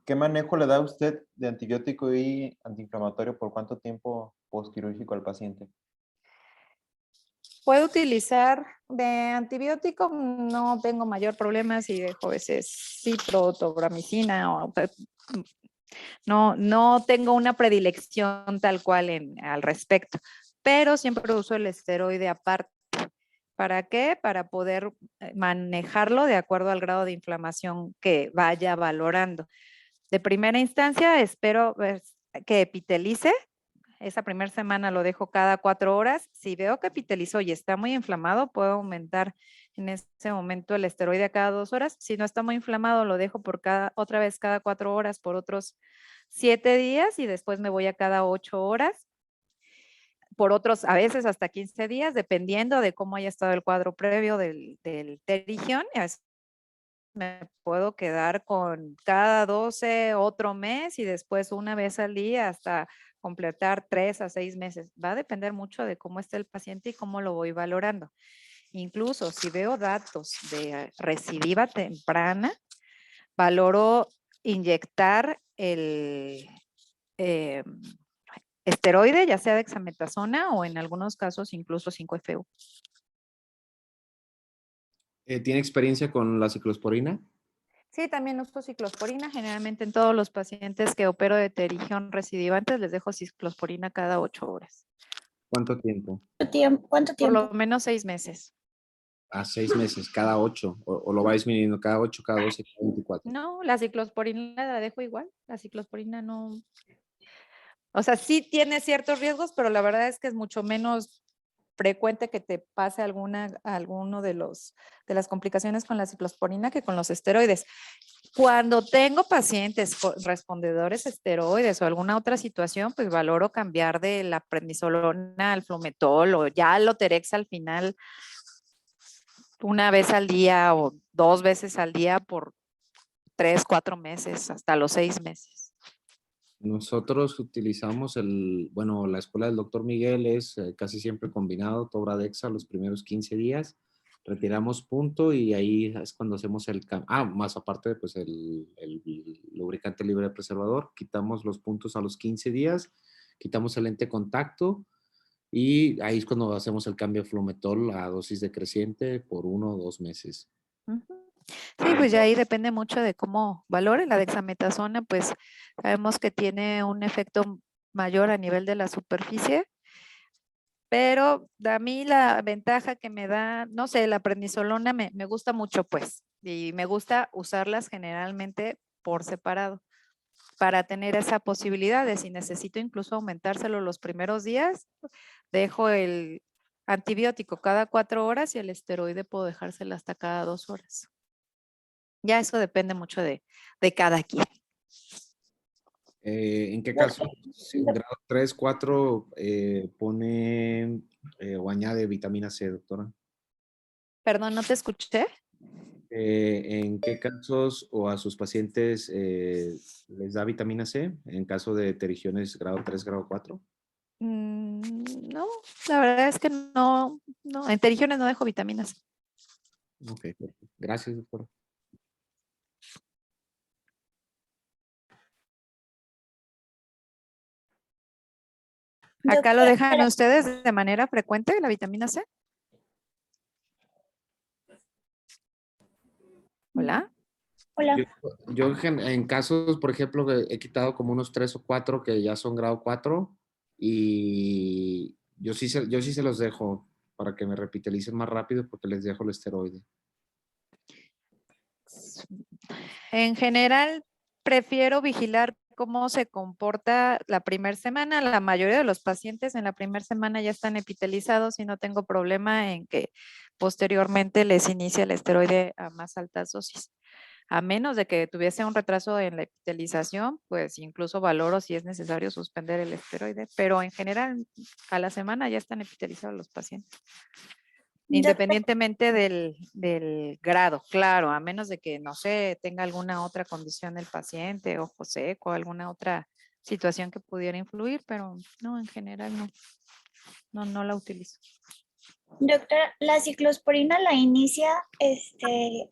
¿Qué manejo le da usted de antibiótico y antiinflamatorio por cuánto tiempo postquirúrgico al paciente? Puedo utilizar de antibiótico, no tengo mayor problema si dejo a veces cipro, tobramicina o no tengo una predilección tal cual al respecto, pero siempre uso el esteroide aparte. ¿Para qué? Para poder manejarlo de acuerdo al grado de inflamación que vaya valorando. De primera instancia, espero que epitelice. Esa primera semana lo dejo cada 4 horas. Si veo que epitelizó y está muy inflamado, puedo aumentar en ese momento el esteroide a cada 2 horas. Si no está muy inflamado, lo dejo otra vez cada 4 horas por otros 7 días y después me voy a cada 8 horas por otros, a veces hasta 15 días, dependiendo de cómo haya estado el cuadro previo del terigión. Me puedo quedar con cada 12 otro mes y después una vez al día hasta completar 3 a 6 meses. Va a depender mucho de cómo esté el paciente y cómo lo voy valorando. Incluso si veo datos de recidiva temprana, valoro inyectar el esteroide, ya sea dexametasona o en algunos casos incluso 5-FU. ¿Tiene experiencia con la ciclosporina? Sí, también uso ciclosporina. Generalmente en todos los pacientes que opero de terigión recidivantes les dejo ciclosporina cada 8 horas. ¿Cuánto tiempo? ¿Cuánto Por tiempo? lo menos 6 meses. A 6 meses, cada 8, o lo va disminuyendo cada 8, cada 12, cada 24. No, la ciclosporina la dejo igual. La ciclosporina no. O sea, sí tiene ciertos riesgos, pero la verdad es que es mucho menos frecuente que te pase alguno de las complicaciones con la ciclosporina que con los esteroides. Cuando tengo pacientes respondedores a esteroides o alguna otra situación, pues valoro cambiar de la prednisolona al Flometol o ya al Loterex al final una vez al día o 2 veces al día por 3, 4 meses, hasta los 6 meses. Nosotros utilizamos la escuela del doctor Miguel es casi siempre combinado, Tobradexa los primeros 15 días, retiramos punto y ahí es cuando hacemos más aparte de pues el lubricante libre de preservador, quitamos los puntos a los 15 días, quitamos el lente contacto y ahí es cuando hacemos el cambio de Flometol a dosis decreciente por 1 o 2 meses. Sí, pues ya ahí depende mucho de cómo valore la dexametasona, pues sabemos que tiene un efecto mayor a nivel de la superficie, pero a mí la ventaja que me da, no sé, la prednisolona me gusta mucho, pues, y me gusta usarlas generalmente por separado para tener esa posibilidad de si necesito incluso aumentárselo los primeros días, dejo el antibiótico cada 4 horas y el esteroide puedo dejárselo hasta cada 2 horas. Ya eso depende mucho de cada quien. ¿En qué caso? Si en grado 3, 4 pone o añade vitamina C, doctora. Perdón, no te escuché. ¿En qué casos o a sus pacientes les da vitamina C? En caso de pterigiones grado 3, grado 4. No, la verdad es que no, en pterigiones no dejo vitaminas. Ok, perfecto. Gracias, doctora. ¿Acá lo Doctora, dejan ustedes de manera frecuente, la vitamina C? Hola. hola. Yo en casos, por ejemplo, he quitado como unos 3 o 4 que ya son grado 4 y yo sí se los dejo para que me repitalicen más rápido porque les dejo el esteroide. En general, prefiero vigilar cómo se comporta la primera semana. La mayoría de los pacientes en la primera semana ya están epitelizados y no tengo problema en que posteriormente les inicie el esteroide a más altas dosis. A menos de que tuviese un retraso en la epitelización, pues incluso valoro si es necesario suspender el esteroide, pero en general a la semana ya están epitelizados los pacientes. Doctora, Independientemente del grado, claro, a menos de que, no sé, tenga alguna otra condición el paciente, ojo seco, alguna otra situación que pudiera influir, pero no, en general no la utilizo. doctora, ¿la ciclosporina la inicia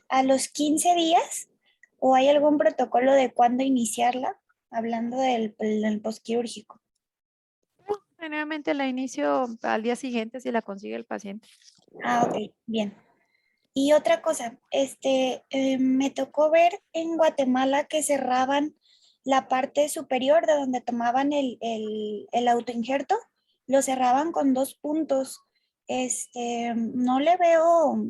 a los 15 días o hay algún protocolo de cuándo iniciarla? Hablando del postquirúrgico. Generalmente la inicio al día siguiente si la consigue el paciente. Ah, ok, bien. Y otra cosa, me tocó ver en Guatemala que cerraban la parte superior de donde tomaban el autoinjerto, lo cerraban con 2 puntos. No le veo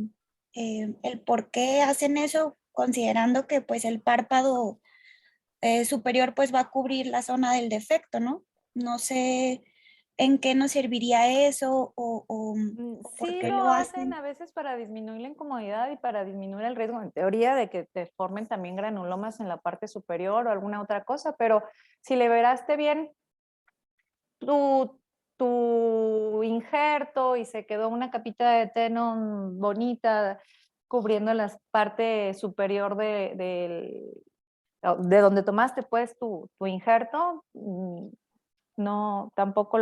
el por qué hacen eso, considerando que pues el párpado superior pues va a cubrir la zona del defecto, ¿no? No sé en qué nos serviría eso o por Sí qué lo lo hacen hacen. a veces para disminuir la incomodidad y para disminuir el riesgo, en teoría, de que te formen también granulomas en la parte superior o alguna otra cosa, pero si le veraste bien tu injerto y se quedó una capita de tenon bonita cubriendo la parte superior de donde tomaste pues tu injerto, no, tampoco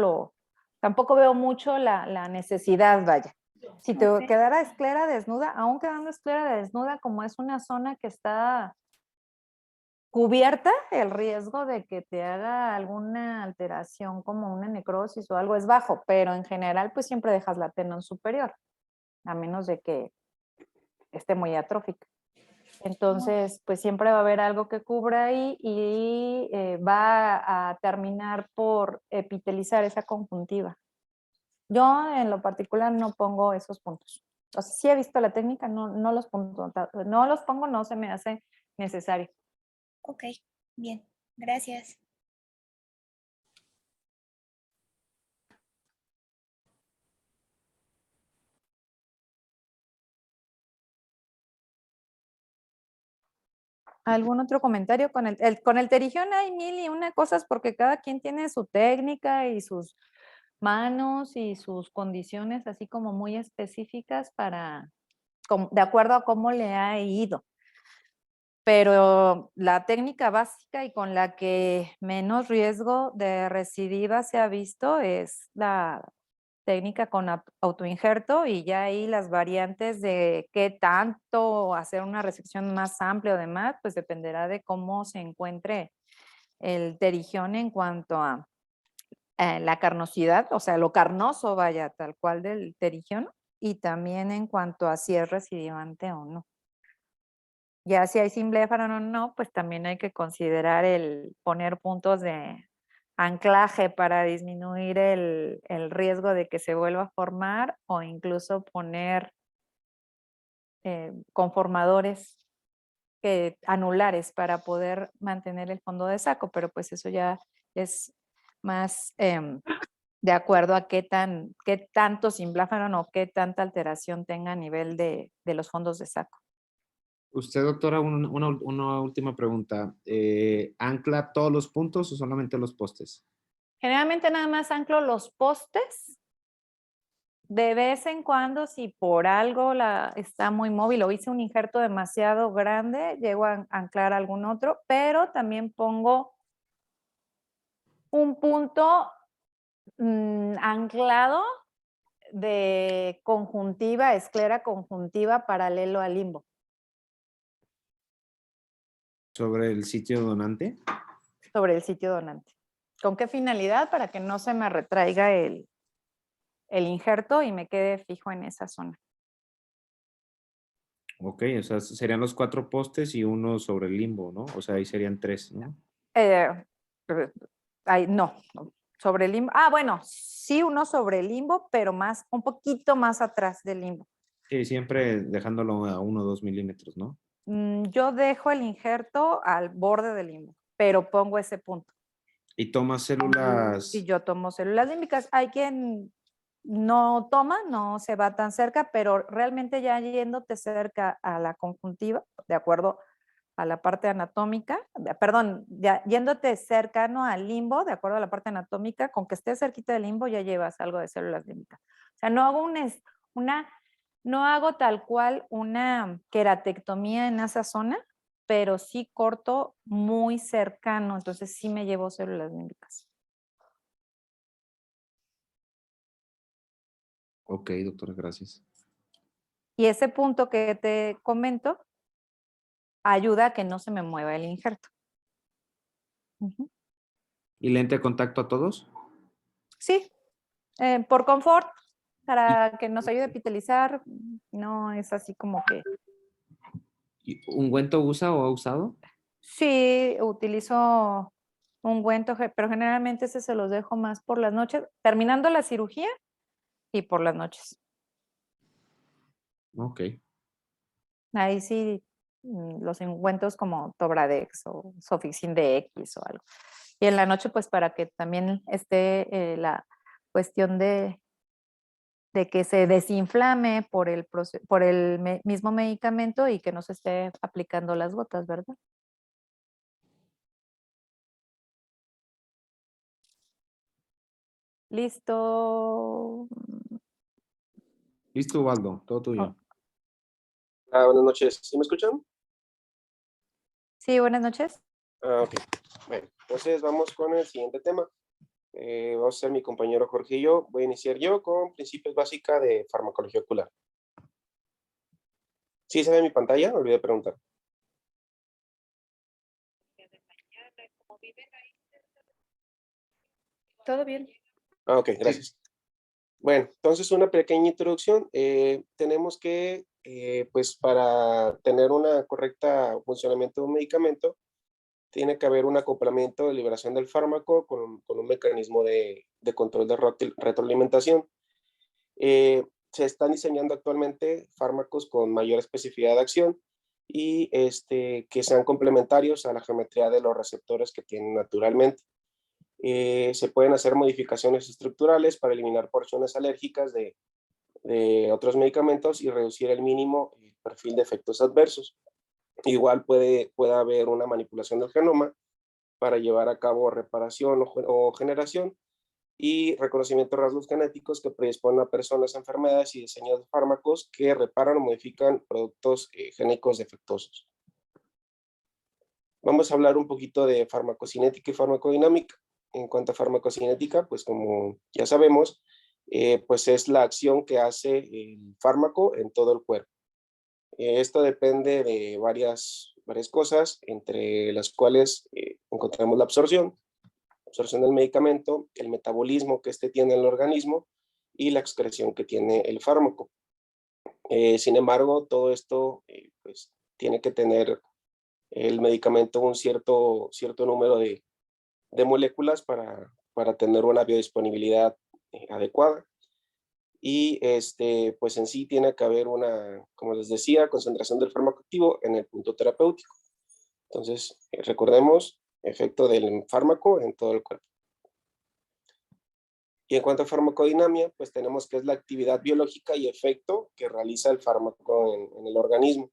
veo mucho la necesidad, vaya. Si te Ok. quedara esclera desnuda, aún quedando esclera desnuda, como es una zona que está cubierta, el riesgo de que te haga alguna alteración como una necrosis o algo es bajo, pero en general pues siempre dejas la tenon superior, a menos de que esté muy atrófica. Entonces, pues siempre va a haber algo que cubra ahí y va a terminar por epitelizar esa conjuntiva. Yo en lo particular no pongo esos puntos. O sea, sí he visto la técnica, no los pongo, no se me hace necesario. Ok, bien, gracias. ¿Algún otro comentario? Con el terigión hay mil y una cosas porque cada quien tiene su técnica y sus manos y sus condiciones así como muy específicas de acuerdo a cómo le ha ido. Pero la técnica básica y con la que menos riesgo de recidiva se ha visto es la técnica con autoinjerto, y ya ahí las variantes de qué tanto hacer una resección más amplia o demás, pues dependerá de cómo se encuentre el terigión en cuanto a la carnosidad, o sea, lo carnoso, vaya, tal cual del terigión, y también en cuanto a si es recidivante o no. Ya si hay simbléfano o no, pues también hay que considerar el poner puntos de anclaje para disminuir el riesgo de que se vuelva a formar, o incluso poner conformadores anulares para poder mantener el fondo de saco, pero pues eso ya es más de acuerdo a qué tanto simbléfano o qué tanta alteración tenga a nivel de los fondos de saco. Usted, doctora, una última pregunta. ¿Ancla todos los puntos o solamente los postes? Generalmente nada más anclo los postes. De vez en cuando, si por algo está muy móvil o hice un injerto demasiado grande, llego a anclar algún otro, pero también pongo un punto anclado de conjuntiva, esclera conjuntiva paralelo al limbo. ¿Sobre el sitio donante? Sobre el sitio donante. ¿Con qué finalidad? Para que no se me retraiga el injerto y me quede fijo en esa zona. Ok, o sea, serían los 4 postes y uno sobre el limbo, ¿no? O sea, ahí serían 3, ¿no? No, sobre el limbo. Ah, bueno, sí, uno sobre el limbo, pero un poquito más atrás del limbo. Sí, siempre dejándolo a 1 o 2 milímetros, ¿no? Yo dejo el injerto al borde del limbo, pero pongo ese punto. Y tomas células. Y yo tomo células límbicas. Hay quien no toma, no se va tan cerca, pero realmente ya yéndote cerca a la conjuntiva, de acuerdo a la parte anatómica, perdón, ya yéndote cercano al limbo, de acuerdo a la parte anatómica, con que estés cerquita del limbo ya llevas algo de células límbicas. O sea, no hago tal cual una queratectomía en esa zona, pero sí corto muy cercano, entonces sí me llevo células límbicas. Ok, doctora, gracias. Y ese punto que te comento ayuda a que no se me mueva el injerto. ¿Y lente de contacto a todos? Sí, por confort, para que nos ayude a epitelizar, no es así como que... ¿Y ungüento usa o ha usado? Sí, utilizo ungüento, pero generalmente ese se los dejo más por las noches, terminando la cirugía y por las noches. Ok. Ahí sí, los ungüentos como Tobradex o Sofixin DX o algo. Y en la noche, pues para que también esté la cuestión de que se desinflame por el mismo medicamento y que no se esté aplicando las gotas, ¿verdad? Listo. Listo, Ubaldo, todo tuyo. Oh, Buenas noches. ¿Sí me escuchan? sí, buenas noches. Ok. Bueno, entonces vamos con el siguiente tema. Vamos a ser mi compañero Jorge y yo. Voy a iniciar yo con principios básicos de farmacología ocular. ¿Sí se ve mi pantalla? Me olvidé preguntar. ¿Todo bien? Ok, gracias. Bueno, entonces una pequeña introducción. Tenemos que, pues para tener una correcta funcionamiento de un medicamento, tiene que haber un acoplamiento de liberación del fármaco con un mecanismo de control de retroalimentación. Se están diseñando actualmente fármacos con mayor especificidad de acción y que sean complementarios a la geometría de los receptores que tienen naturalmente. Se pueden hacer modificaciones estructurales para eliminar porciones alérgicas de otros medicamentos y reducir el mínimo perfil de efectos adversos. Igual puede haber una manipulación del genoma para llevar a cabo reparación o generación y reconocimiento de rasgos genéticos que predisponen a personas a enfermedades y diseño de fármacos que reparan o modifican productos génicos defectuosos. Vamos a hablar un poquito de farmacocinética y farmacodinámica. En cuanto a farmacocinética, pues como ya sabemos, pues es la acción que hace el fármaco en todo el cuerpo. Esto depende de varias cosas, entre las cuales encontramos la absorción del medicamento, el metabolismo que éste tiene en el organismo y la excreción que tiene el fármaco. Sin embargo, todo esto pues, tiene que tener el medicamento un cierto número de moléculas para tener una biodisponibilidad adecuada. Y pues en sí tiene que haber una, como les decía, concentración del fármaco activo en el punto terapéutico. Entonces, recordemos, efecto del fármaco en todo el cuerpo. Y en cuanto a farmacodinamia, pues tenemos que es la actividad biológica y efecto que realiza el fármaco en el organismo.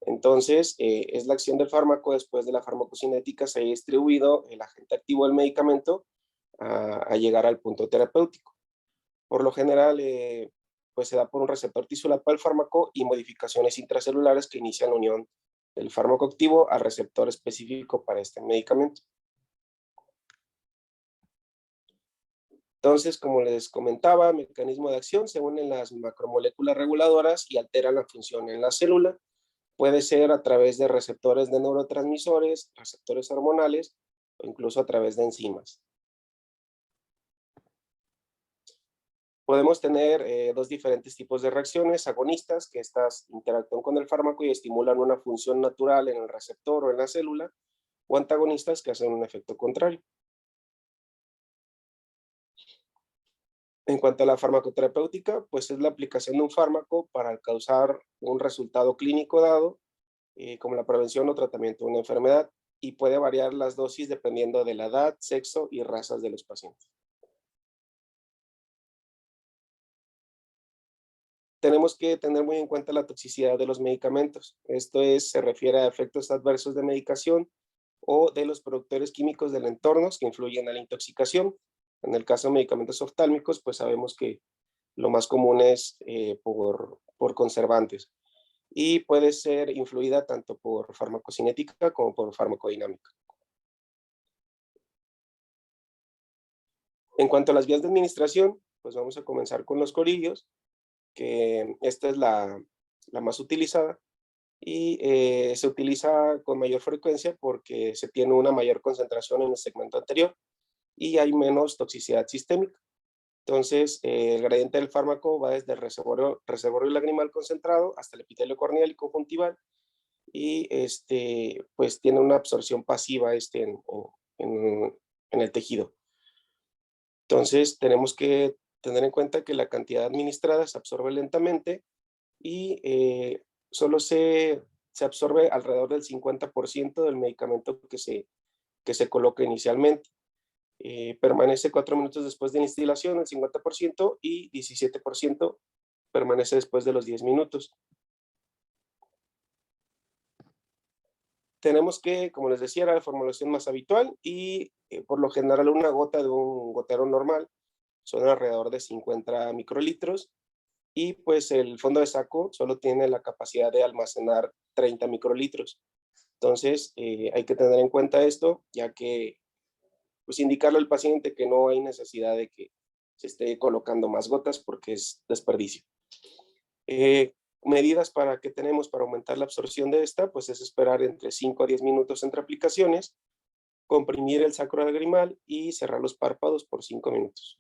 Entonces, es la acción del fármaco después de la farmacocinética se haya distribuido el agente activo del medicamento a llegar al punto terapéutico. Por lo general, pues se da por un receptor tisular para el fármaco y modificaciones intracelulares que inician la unión del fármaco activo al receptor específico para este medicamento. Entonces, como les comentaba, mecanismo de acción, se unen las macromoléculas reguladoras y alteran la función en la célula. Puede ser a través de receptores de neurotransmisores, receptores hormonales o incluso a través de enzimas. Podemos tener dos diferentes tipos de reacciones, agonistas, que estas interactúan con el fármaco y estimulan una función natural en el receptor o en la célula, o antagonistas que hacen un efecto contrario. En cuanto a la farmacoterapéutica, pues es la aplicación de un fármaco para causar un resultado clínico dado, como la prevención o tratamiento de una enfermedad, y puede variar las dosis dependiendo de la edad, sexo y razas de los pacientes. Tenemos que tener muy en cuenta la toxicidad de los medicamentos. Esto se refiere a efectos adversos de medicación o de los productores químicos del entorno que influyen a la intoxicación. En el caso de medicamentos oftálmicos, pues sabemos que lo más común es por conservantes y puede ser influida tanto por farmacocinética como por farmacodinámica. En cuanto a las vías de administración, pues vamos a comenzar con los corillos, que esta es la más utilizada y se utiliza con mayor frecuencia porque se tiene una mayor concentración en el segmento anterior y hay menos toxicidad sistémica. Entonces, el gradiente del fármaco va desde el reservorio lagrimal concentrado hasta el epitelio corneal y conjuntival y pues tiene una absorción pasiva en el tejido. Entonces, tenemos que tener en cuenta que la cantidad administrada se absorbe lentamente y solo se absorbe alrededor del 50% del medicamento que se coloca inicialmente. Permanece 4 minutos después de la instilación, el 50%, y 17% permanece después de los 10 minutos. Tenemos que, como les decía, era la formulación más habitual y por lo general una gota de un gotero normal son alrededor de 50 microlitros y pues el fondo de saco solo tiene la capacidad de almacenar 30 microlitros. Entonces hay que tener en cuenta esto, ya que pues indicarle al paciente que no hay necesidad de que se esté colocando más gotas porque es desperdicio. Medidas que tenemos para aumentar la absorción de esta, pues es esperar entre 5 a 10 minutos entre aplicaciones, comprimir el sacro lagrimal y cerrar los párpados por 5 minutos.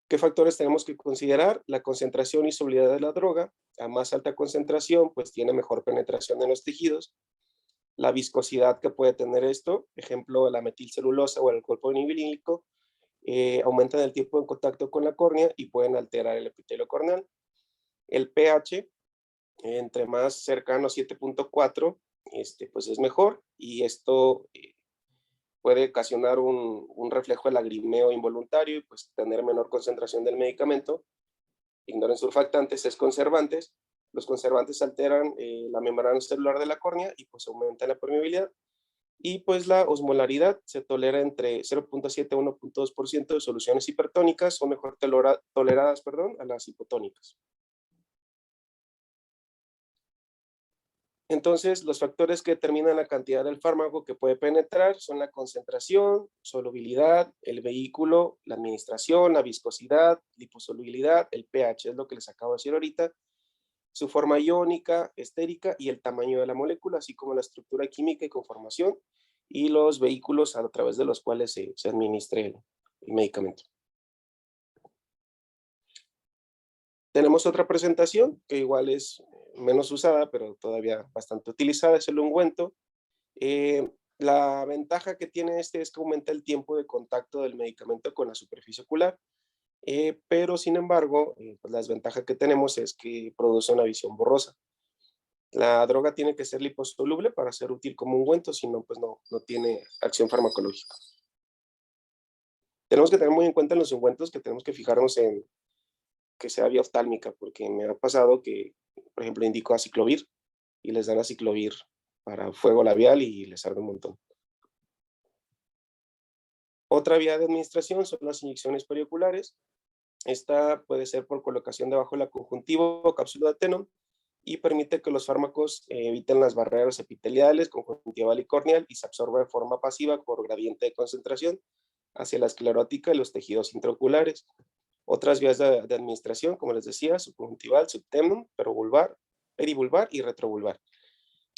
¿Qué factores tenemos que considerar? La concentración y solubilidad de la droga. A más alta concentración, pues tiene mejor penetración en los tejidos. La viscosidad que puede tener esto, ejemplo, la metilcelulosa o el alcohol polivinílico, aumentan el tiempo en contacto con la córnea y pueden alterar el epitelio corneal. El pH, entre más cercano a 7.4, pues es mejor y esto puede ocasionar un reflejo de lagrimeo involuntario y pues tener menor concentración del medicamento. Ignoren surfactantes, es conservantes Los conservantes alteran la membrana celular de la córnea y pues aumentan la permeabilidad. Y pues la osmolaridad se tolera entre 0.7 a 1.2% de soluciones hipertónicas o mejor toleradas, perdón, a las hipotónicas. Entonces, los factores que determinan la cantidad del fármaco que puede penetrar son la concentración, solubilidad, el vehículo, la administración, la viscosidad, liposolubilidad, el pH, es lo que les acabo de decir ahorita, su forma iónica, estérica y el tamaño de la molécula, así como la estructura química y conformación y los vehículos a través de los cuales se administre el medicamento. Tenemos otra presentación que igual es menos usada, pero todavía bastante utilizada, es el ungüento. La ventaja que tiene este es que aumenta el tiempo de contacto del medicamento con la superficie ocular, pero sin embargo, pues la desventaja que tenemos es que produce una visión borrosa. La droga tiene que ser liposoluble para ser útil como ungüento, si no, pues no tiene acción farmacológica. Tenemos que tener muy en cuenta en los ungüentos que tenemos que fijarnos en que sea vía oftálmica, porque me ha pasado que, por ejemplo, indico aciclovir y les dan aciclovir para fuego labial y les arde un montón. Otra vía de administración son las inyecciones perioculares. Esta puede ser por colocación debajo de la conjuntiva o cápsula de atenón y permite que los fármacos eviten las barreras epiteliales, conjuntival y corneal y se absorba de forma pasiva por gradiente de concentración hacia la esclerótica y los tejidos intraoculares. Otras vías de administración, como les decía, subconjuntival, subtemnon, perivulvar y retrovulvar.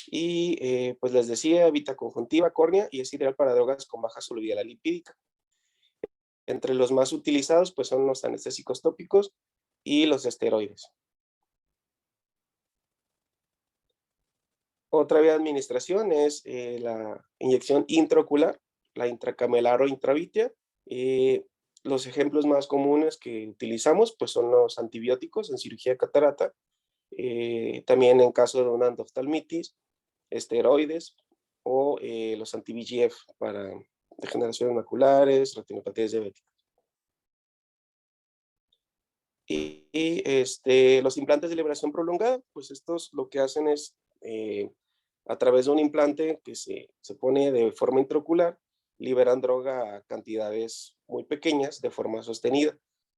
Y pues les decía, evita conjuntiva, córnea y es ideal para drogas con baja solubilidad lipídica. Entre los más utilizados pues son los anestésicos tópicos y los esteroides. Otra vía de administración es la inyección intraocular, la intracamelar o intravítea. Los ejemplos más comunes que utilizamos pues son los antibióticos en cirugía de catarata, también en caso de una endoftalmitis, esteroides o los anti-VEGF para degeneraciones maculares, retinopatías diabéticas. Los implantes de liberación prolongada, pues estos lo que hacen es a través de un implante que se pone de forma intraocular, liberan droga a cantidades muy pequeñas de forma sostenida.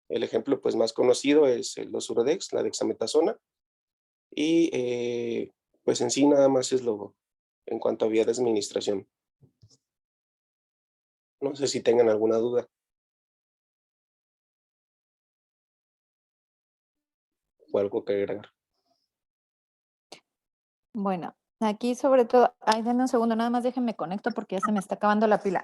El ejemplo pues más conocido es los Urodex, la dexametasona, y pues en sí nada más es lo en cuanto a vía de administración. No sé si tengan alguna duda. O algo que agregar. Bueno, aquí sobre todo, ay, denme un segundo, nada más déjenme conecto porque ya se me está acabando la pila.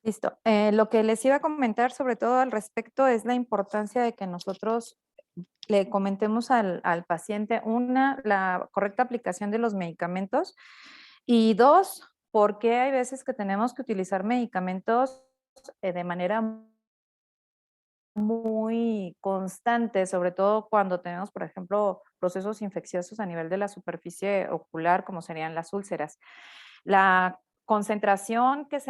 Listo. Lo que les iba a comentar sobre todo al respecto es la importancia de que nosotros le comentemos al paciente, una, la correcta aplicación de los medicamentos y dos, porque hay veces que tenemos que utilizar medicamentos de manera muy constante, sobre todo cuando tenemos, por ejemplo, procesos infecciosos a nivel de la superficie ocular, como serían las úlceras. La concentración que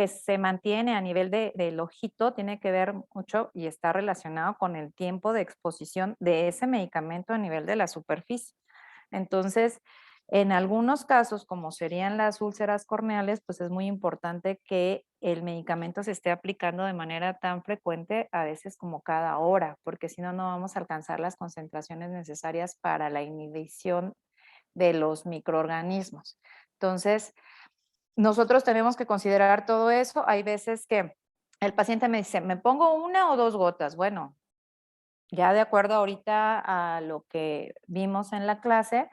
se mantiene a nivel del ojito tiene que ver mucho y está relacionado con el tiempo de exposición de ese medicamento a nivel de la superficie. Entonces, en algunos casos, como serían las úlceras corneales, pues es muy importante que el medicamento se esté aplicando de manera tan frecuente, a veces como cada hora, porque si no, no vamos a alcanzar las concentraciones necesarias para la inhibición de los microorganismos. Entonces, nosotros tenemos que considerar todo eso. Hay veces que el paciente me dice, ¿me pongo 1 o 2 gotas? Bueno, ya de acuerdo ahorita a lo que vimos en la clase,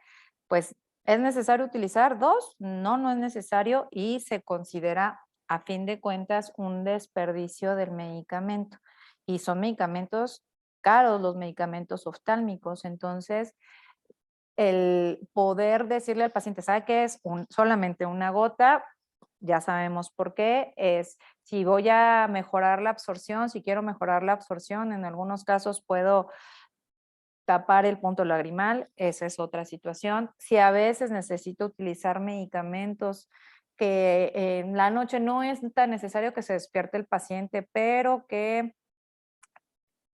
pues ¿es necesario utilizar 2? No, no es necesario y se considera a fin de cuentas un desperdicio del medicamento. Y son medicamentos caros, los medicamentos oftálmicos. Entonces, el poder decirle al paciente, ¿sabe qué es? Solamente 1 gota, ya sabemos por qué, es si voy a mejorar la absorción, si quiero mejorar la absorción, en algunos casos puedo tapar el punto lagrimal, esa es otra situación. Si a veces necesito utilizar medicamentos que en la noche no es tan necesario que se despierte el paciente, pero que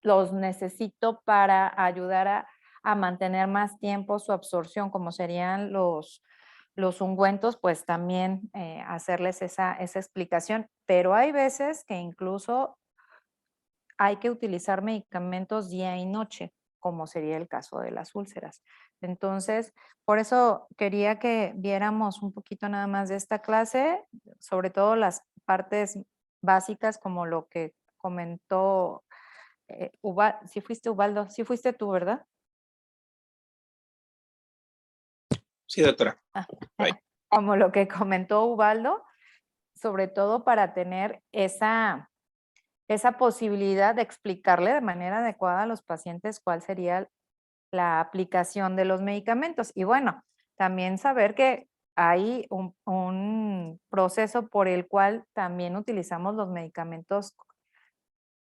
los necesito para ayudar a mantener más tiempo su absorción, como serían los ungüentos, pues también hacerles esa explicación. Pero hay veces que incluso hay que utilizar medicamentos día y noche, como sería el caso de las úlceras. Entonces, por eso quería que viéramos un poquito nada más de esta clase, sobre todo las partes básicas como lo que comentó sí fuiste Ubaldo, sí fuiste tú, ¿verdad? Sí, doctora. Como lo que comentó Ubaldo, sobre todo para tener esa posibilidad de explicarle de manera adecuada a los pacientes cuál sería la aplicación de los medicamentos. Y bueno, también saber que hay un proceso por el cual también utilizamos los medicamentos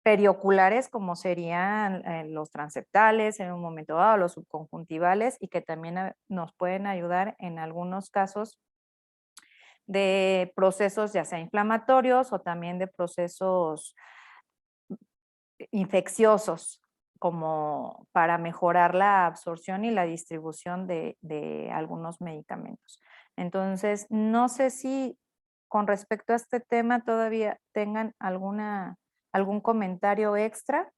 perioculares, como serían los transeptales en un momento dado, los subconjuntivales, y que también nos pueden ayudar en algunos casos de procesos ya sea inflamatorios o también de procesos infecciosos, como para mejorar la absorción y la distribución de algunos medicamentos. Entonces, no sé si con respecto a este tema todavía tengan algún comentario extra.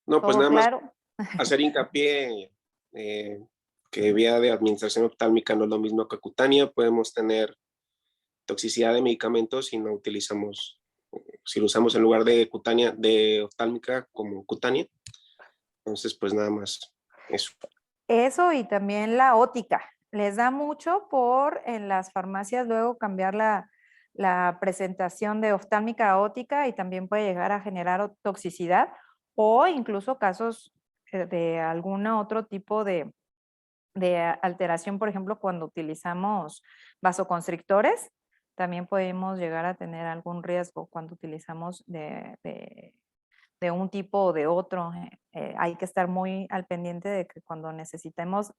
No, pues ¿Todo nada más claro? hacer hincapié que vía de administración oftálmica no es lo mismo que cutánea. Podemos tener toxicidad de medicamentos si no utilizamos, si lo usamos en lugar de cutánea, de oftálmica como cutánea. Entonces, pues nada más eso. Eso y también la ótica. Les da mucho por en las farmacias luego cambiar la presentación de oftálmica a ótica y también puede llegar a generar toxicidad o incluso casos de algún otro tipo de alteración, por ejemplo, cuando utilizamos vasoconstrictores, también podemos llegar a tener algún riesgo cuando utilizamos de un tipo o de otro. Hay que estar muy al pendiente de que cuando necesitemos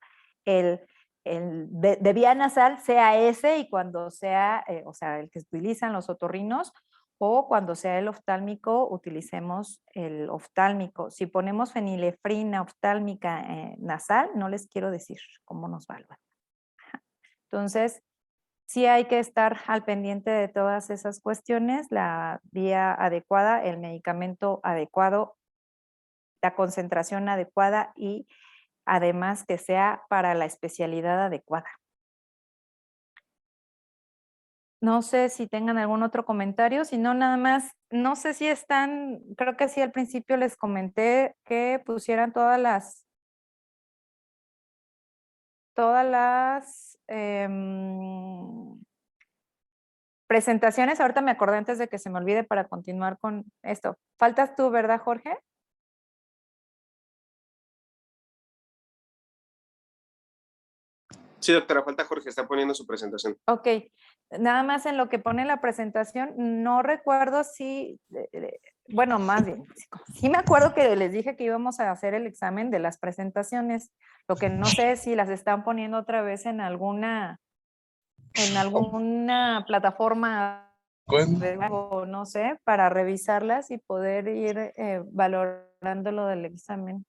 el de vía nasal sea ese y cuando sea, o sea, el que utilizan los otorrinos o cuando sea el oftálmico, utilicemos el oftálmico. Si ponemos fenilefrina oftálmica nasal, no les quiero decir cómo nos va. Entonces, sí hay que estar al pendiente de todas esas cuestiones, la vía adecuada, el medicamento adecuado, la concentración adecuada y además que sea para la especialidad adecuada. No sé si tengan algún otro comentario, si no nada más, no sé si están, creo que sí al principio les comenté que pusieran todas las presentaciones. Ahorita me acordé antes de que se me olvide para continuar con esto. Faltas tú, ¿verdad, Jorge? Sí, doctora, falta Jorge, está poniendo su presentación. Ok, nada más en lo que pone la presentación, no recuerdo si, bueno, más bien, sí me acuerdo que les dije que íbamos a hacer el examen de las presentaciones, lo que no sé es si las están poniendo otra vez en alguna plataforma o no sé, para revisarlas y poder ir valorando lo del examen.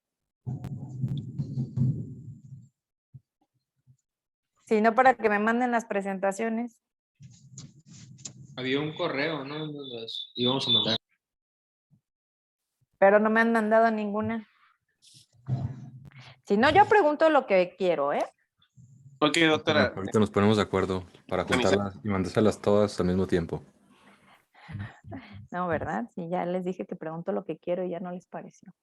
Si no, para que me manden las presentaciones. Había un correo, ¿no? Nos íbamos a mandar. Pero no me han mandado ninguna. Si no, yo pregunto lo que quiero, ¿eh? Ok, doctora. Ahorita nos ponemos de acuerdo para juntarlas y mandárselas todas al mismo tiempo. No, ¿verdad? Si ya les dije que pregunto lo que quiero y ya no les pareció.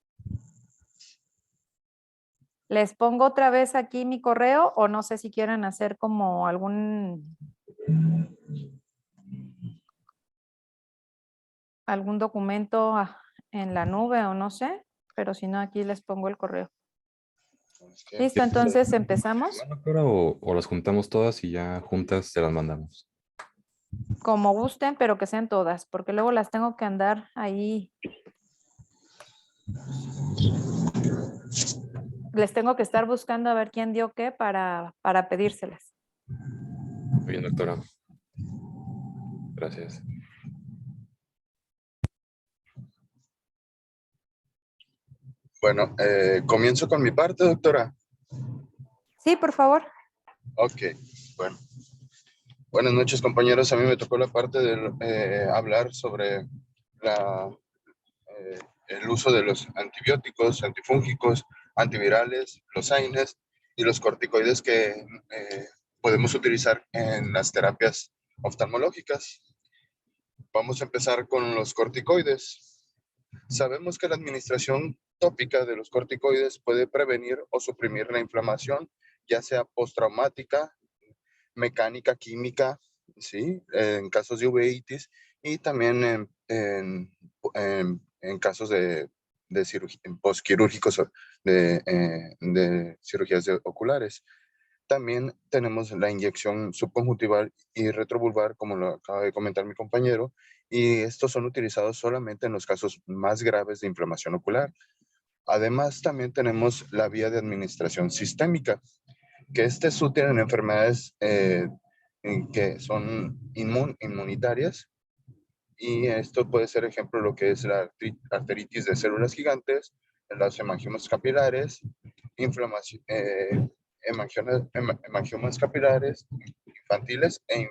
Les pongo otra vez aquí mi correo o no sé si quieren hacer como algún documento en la nube o no sé, pero si no, aquí les pongo el correo. Es que- Listo, entonces empezamos. ¿Semana, doctora, o las juntamos todas y ya juntas se las mandamos? Como gusten, pero que sean todas, porque luego las tengo que andar ahí. Les tengo que estar buscando a ver quién dio qué para pedírselas. Muy bien, doctora. Gracias. Bueno, comienzo con mi parte, doctora. Sí, por favor. Ok, bueno. Buenas noches, compañeros. A mí me tocó la parte de hablar sobre el uso de los antibióticos, antifúngicos, antivirales, los AINES y los corticoides que podemos utilizar en las terapias oftalmológicas. Vamos a empezar con los corticoides. Sabemos que la administración tópica de los corticoides puede prevenir o suprimir la inflamación, ya sea postraumática, mecánica, química, ¿sí? En casos de uveitis y también en casos de postquirúrgicos de cirugías oculares. También tenemos la inyección subconjuntival y retrovulvar, como lo acaba de comentar mi compañero, y estos son utilizados solamente en los casos más graves de inflamación ocular. Además, también tenemos la vía de administración sistémica, que este es útil en enfermedades que son inmunitarias, y esto puede ser ejemplo de lo que es la arteritis de células gigantes, los hemangiomas capilares, hemangiomas capilares infantiles e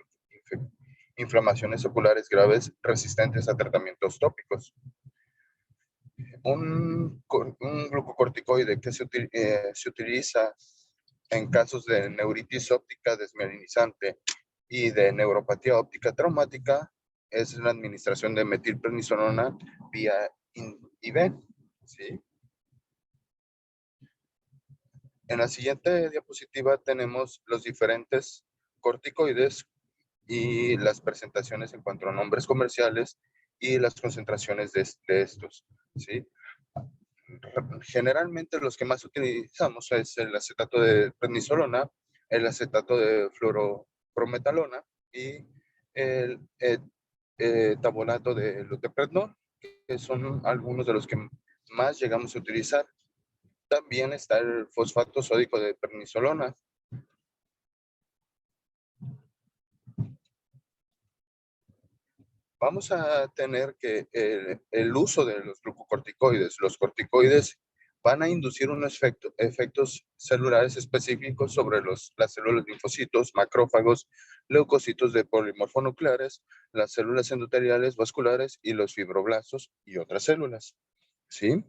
inflamaciones oculares graves resistentes a tratamientos tópicos. Un glucocorticoide que se utiliza en casos de neuritis óptica desmielinizante y de neuropatía óptica traumática es la administración de metilprednisolona vía IV. ¿Sí? En la siguiente diapositiva tenemos los diferentes corticoides y las presentaciones en cuanto a nombres comerciales y las concentraciones de estos. ¿Sí? Generalmente los que más utilizamos es el acetato de prednisolona, el acetato de fluoroprometalona y el tabulato de luteprednol, que son algunos de los que más llegamos a utilizar. También está el fosfato sódico de prednisolona. Vamos a tener que el uso de los glucocorticoides, los corticoides van a inducir unos efectos celulares específicos sobre las células linfocitos, macrófagos, leucocitos de polimorfonucleares, las células endoteliales vasculares y los fibroblastos y otras células. ¿Sí?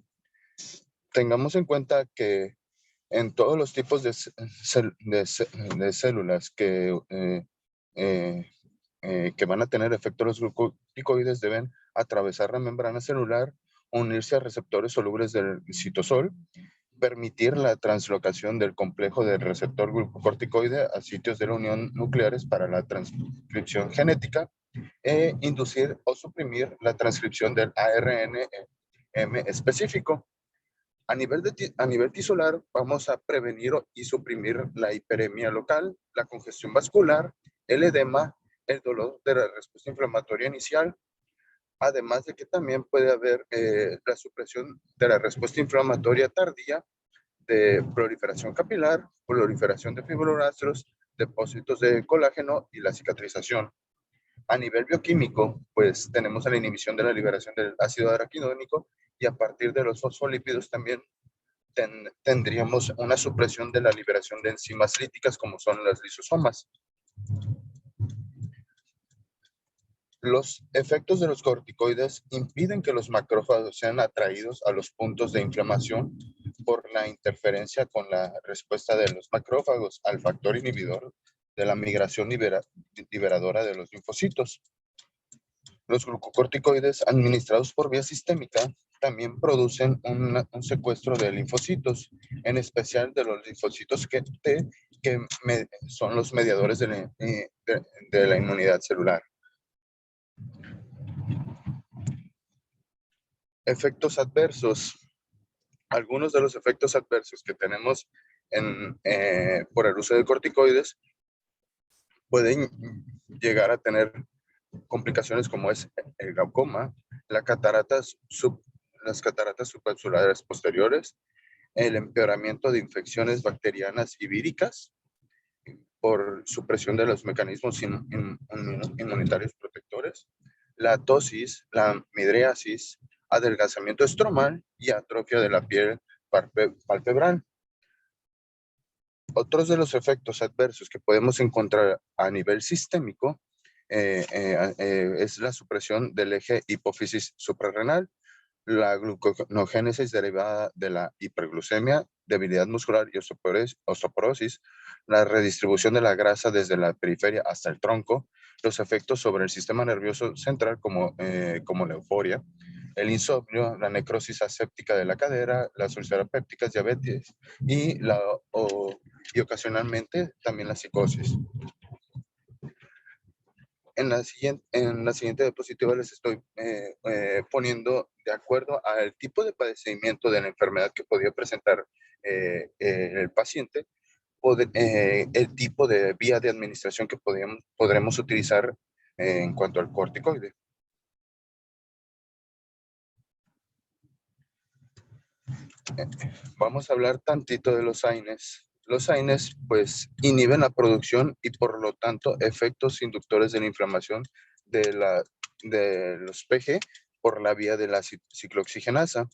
Tengamos en cuenta que en todos los tipos de células que van a tener efecto los glucocorticoides deben atravesar la membrana celular, unirse a receptores solubles del citosol, permitir la translocación del complejo del receptor glucocorticoide a sitios de la unión nucleares para la transcripción genética, e inducir o suprimir la transcripción del ARNM específico. A nivel tisular, vamos a prevenir y suprimir la hiperemia local, la congestión vascular, el edema, el dolor de la respuesta inflamatoria inicial, además de que también puede haber la supresión de la respuesta inflamatoria tardía, de proliferación capilar, proliferación de fibroblastos, depósitos de colágeno y la cicatrización. A nivel bioquímico, pues tenemos la inhibición de la liberación del ácido araquidónico, y a partir de los fosfolípidos también tendríamos una supresión de la liberación de enzimas líticas como son las lisosomas. Los efectos de los corticoides impiden que los macrófagos sean atraídos a los puntos de inflamación por la interferencia con la respuesta de los macrófagos al factor inhibidor de la migración liberadora de los linfocitos. Los glucocorticoides administrados por vía sistémica también producen un secuestro de linfocitos, en especial de los linfocitos T, que son los mediadores de la inmunidad celular. Efectos adversos. Algunos de los efectos adversos que tenemos por el uso de corticoides pueden llegar a tener complicaciones como es el glaucoma, las cataratas subcapsulares posteriores, el empeoramiento de infecciones bacterianas y víricas por supresión de los mecanismos inmunitarios protectores, la tosis, la midriasis, adelgazamiento estromal y atrofia de la piel palpebral. Otros de los efectos adversos que podemos encontrar a nivel sistémico es la supresión del eje hipófisis suprarrenal, la gluconeogénesis derivada de la hiperglucemia, debilidad muscular y osteoporosis, la redistribución de la grasa desde la periferia hasta el tronco, los efectos sobre el sistema nervioso central como la euforia, el insomnio, la necrosis aséptica de la cadera, las úlceras pépticas, diabetes y ocasionalmente también la psicosis. En la siguiente diapositiva les estoy poniendo de acuerdo al tipo de padecimiento de la enfermedad que podría presentar el paciente, el tipo de vía de administración que podremos utilizar en cuanto al corticoide. Vamos a hablar tantito de los AINES. Los AINES pues inhiben la producción y por lo tanto efectos inductores de la inflamación de los PG por la vía de la ciclooxigenasa.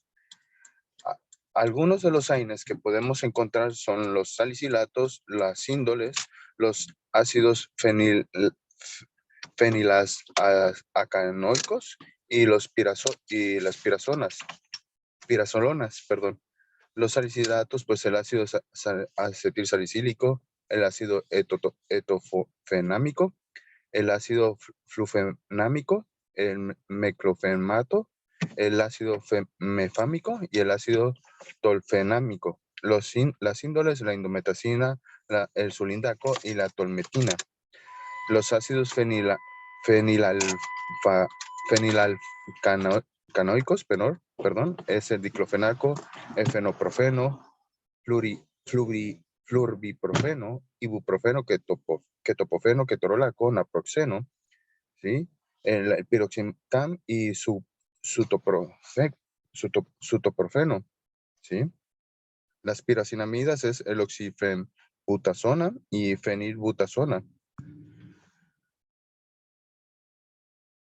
Algunos de los AINES que podemos encontrar son los salicilatos, las índoles, los ácidos fenilasacanoicos y las pirazolonas, perdón. Los salicilatos, pues el ácido acetilsalicílico, el ácido etofenámico, el ácido flufenámico, el meclofenmato, el ácido mefámico y el ácido tolfenámico. Las índoles, la indometacina, el sulindaco y la tolmetina. Los ácidos fenilalcanoicos, es el diclofenaco, el fenoprofeno, flurbiprofeno, ibuprofeno, ketopofeno, ketorolaco, naproxeno, ¿sí? El piroxicam y su sutoprofeno, ¿sí? Las piracinamidas es el oxifenbutasona y fenilbutasona.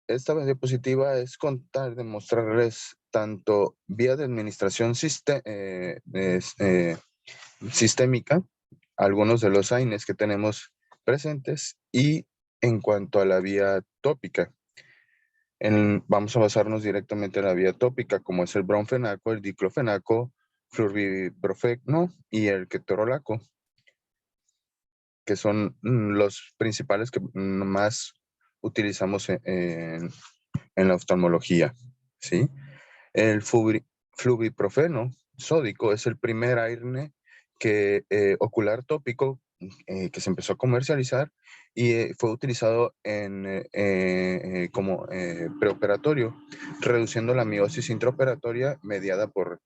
Esta diapositiva es contar de mostrarles tanto vía de administración sistémica, algunos de los AINES que tenemos presentes, y en cuanto a la vía tópica. Vamos a basarnos directamente en la vía tópica, como es el bromfenaco, el diclofenaco, flurbiprofeno y el ketorolaco, que son los principales que más utilizamos en la oftalmología, ¿sí? El flurbiprofeno sódico es el primer AINE ocular tópico que se empezó a comercializar y fue utilizado como preoperatorio, reduciendo la miosis intraoperatoria mediada por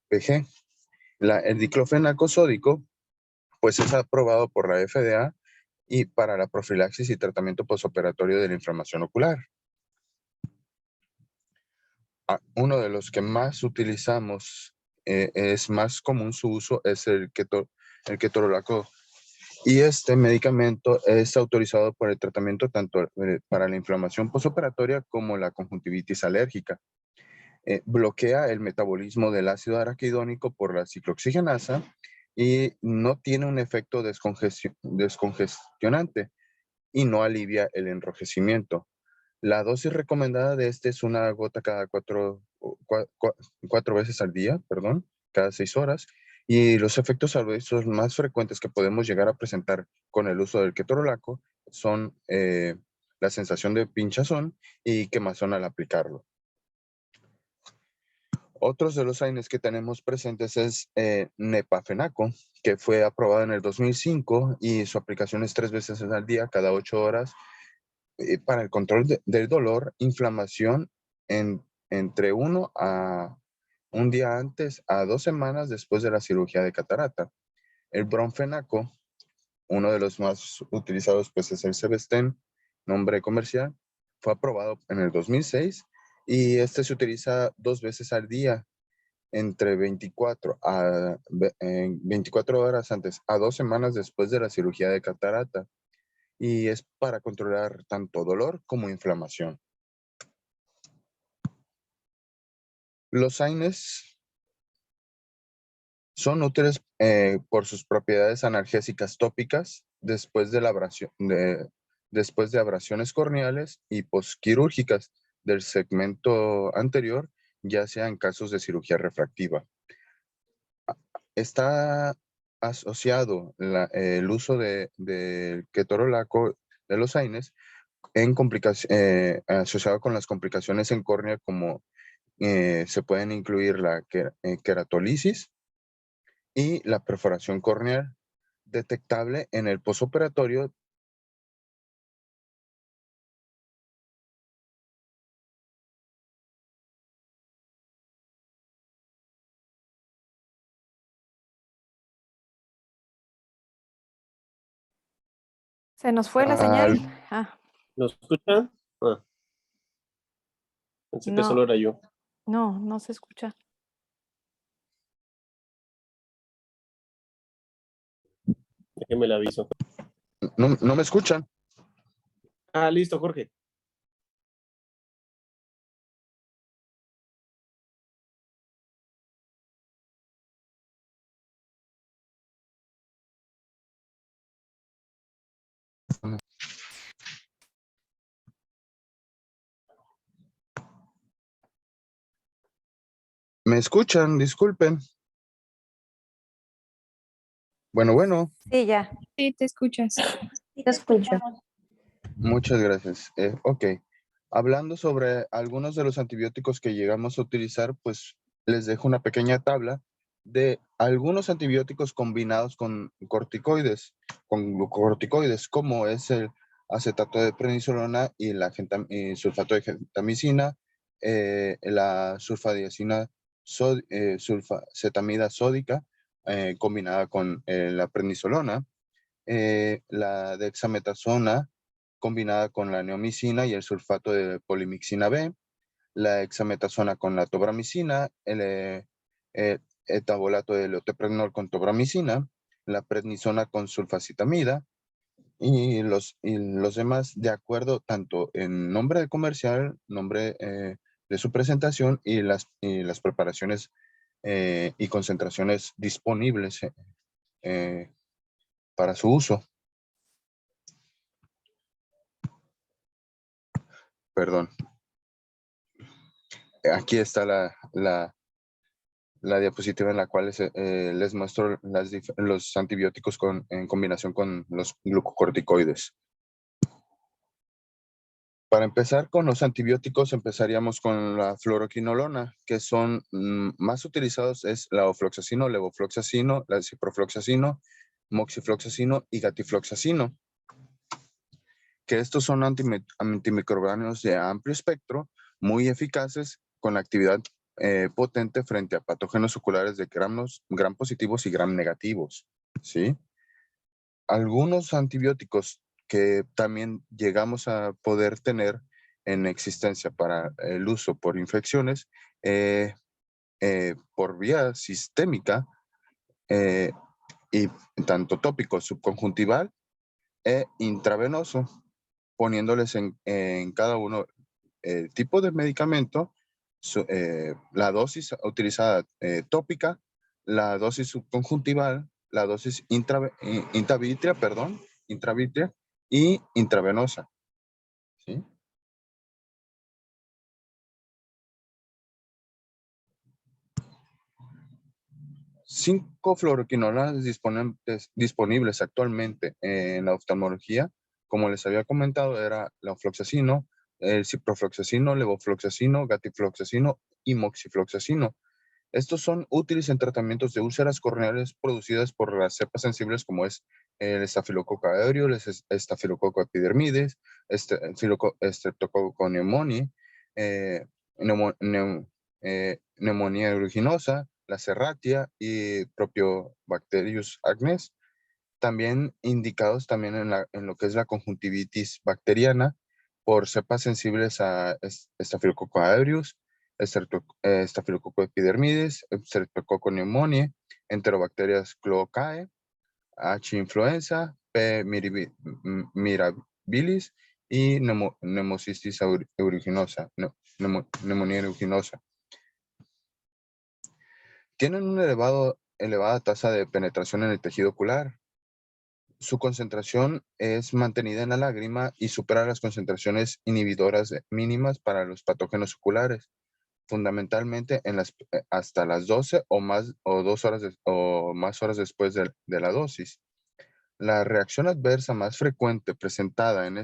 PG. El diclofenaco sódico pues es aprobado por la FDA y para la profilaxis y tratamiento postoperatorio de la inflamación ocular. Uno de los que más utilizamos, es más común su uso, es el ketorolaco. Y este medicamento es autorizado por el tratamiento tanto para la inflamación postoperatoria como la conjuntivitis alérgica. Bloquea el metabolismo del ácido araquidónico por la ciclooxigenasa y no tiene un efecto descongestionante y no alivia el enrojecimiento. La dosis recomendada de este es una gota cada cuatro veces al día, cada 6 horas. Y los efectos adversos más frecuentes que podemos llegar a presentar con el uso del ketorolaco son la sensación de pinchazón y quemazón al aplicarlo. Otros de los AINES que tenemos presentes es nepafenaco, que fue aprobado en el 2005 y su aplicación es 3 veces al día, cada 8 horas. para el control del dolor, inflamación entre 1 a un día antes a 2 semanas después de la cirugía de catarata. El bromfenaco, uno de los más utilizados, pues es el Sevesten, nombre comercial, fue aprobado en el 2006 y este se utiliza 2 veces al día, entre 24 horas antes a 2 semanas después de la cirugía de catarata, y es para controlar tanto dolor como inflamación. Los AINES son útiles por sus propiedades analgésicas tópicas después de abrasiones corneales y posquirúrgicas del segmento anterior, ya sea en casos de cirugía refractiva. Está asociado el uso del ketorolaco de los AINES asociado con las complicaciones en córnea, como se pueden incluir la queratolisis y la perforación corneal, detectable en el posoperatorio. Se nos fue la señal. Ah, ¿Lo escuchan? Pensé que No. solo era yo. no se escucha. Déjenme le aviso. ¿No me escuchan? Ah, listo, Jorge. ¿Me escuchan? Disculpen. Bueno. Sí, ya. Sí, te escuchas. Sí, te escuchamos. Muchas gracias. Ok. Hablando sobre algunos de los antibióticos que llegamos a utilizar, pues les dejo una pequeña tabla de algunos antibióticos combinados con corticoides, como es el acetato de prednisolona y sulfato de gentamicina, la sulfadiazina sulfacetamida sódica combinada con la prednisolona, la dexametasona combinada con la neomicina y el sulfato de polimixina B, la hexametasona con la tobramicina, el etabolato de leoteprednol con tobramicina, la prednisona con sulfacitamida y los demás de acuerdo tanto en nombre de comercial, nombre de su presentación y las preparaciones y concentraciones disponibles para su uso. Perdón. Aquí está la diapositiva en la cual les muestro los antibióticos en combinación con los glucocorticoides. Para empezar con los antibióticos, empezaríamos con la fluoroquinolona, que son más utilizados es la ofloxacino, levofloxacino, la ciprofloxacino, moxifloxacino y gatifloxacino, que estos son antimicrobianos de amplio espectro, muy eficaces, con actividad potente frente a patógenos oculares de gram positivos y gram negativos, ¿sí? Algunos antibióticos que también llegamos a poder tener en existencia para el uso por infecciones, por vía sistémica, y tanto tópico, subconjuntival e intravenoso, poniéndoles en cada uno el tipo de medicamento, la dosis utilizada tópica, la dosis subconjuntival, la dosis intravítrea y intravenosa. ¿Sí? Cinco fluoroquinolas disponibles actualmente en la oftalmología, como les había comentado, era la ofloxacino, el ciprofloxacino, levofloxacino, gatifloxacino y moxifloxacino. Estos son útiles en tratamientos de úlceras corneales producidas por las cepas sensibles como es el Staphylococcus aureus, el Staphylococcus epidermidis, Streptococcus pneumoniae, neumonía aeruginosa, la Serratia y Propionibacterius acnes. También indicados también en lo que es la conjuntivitis bacteriana por cepas sensibles a Staphylococcus aureus, Staphylococcus epidermidis, Streptococcus pneumoniae, Enterobacterias cloacae, H. influenza, P. mirabilis y Pneumocystis aeruginosa, neumonía aeruginosa. Tienen una elevada tasa de penetración en el tejido ocular. Su concentración es mantenida en la lágrima y supera las concentraciones inhibidoras mínimas para los patógenos oculares, fundamentalmente hasta las 12 o más horas después de la dosis. La reacción adversa más frecuente presentada en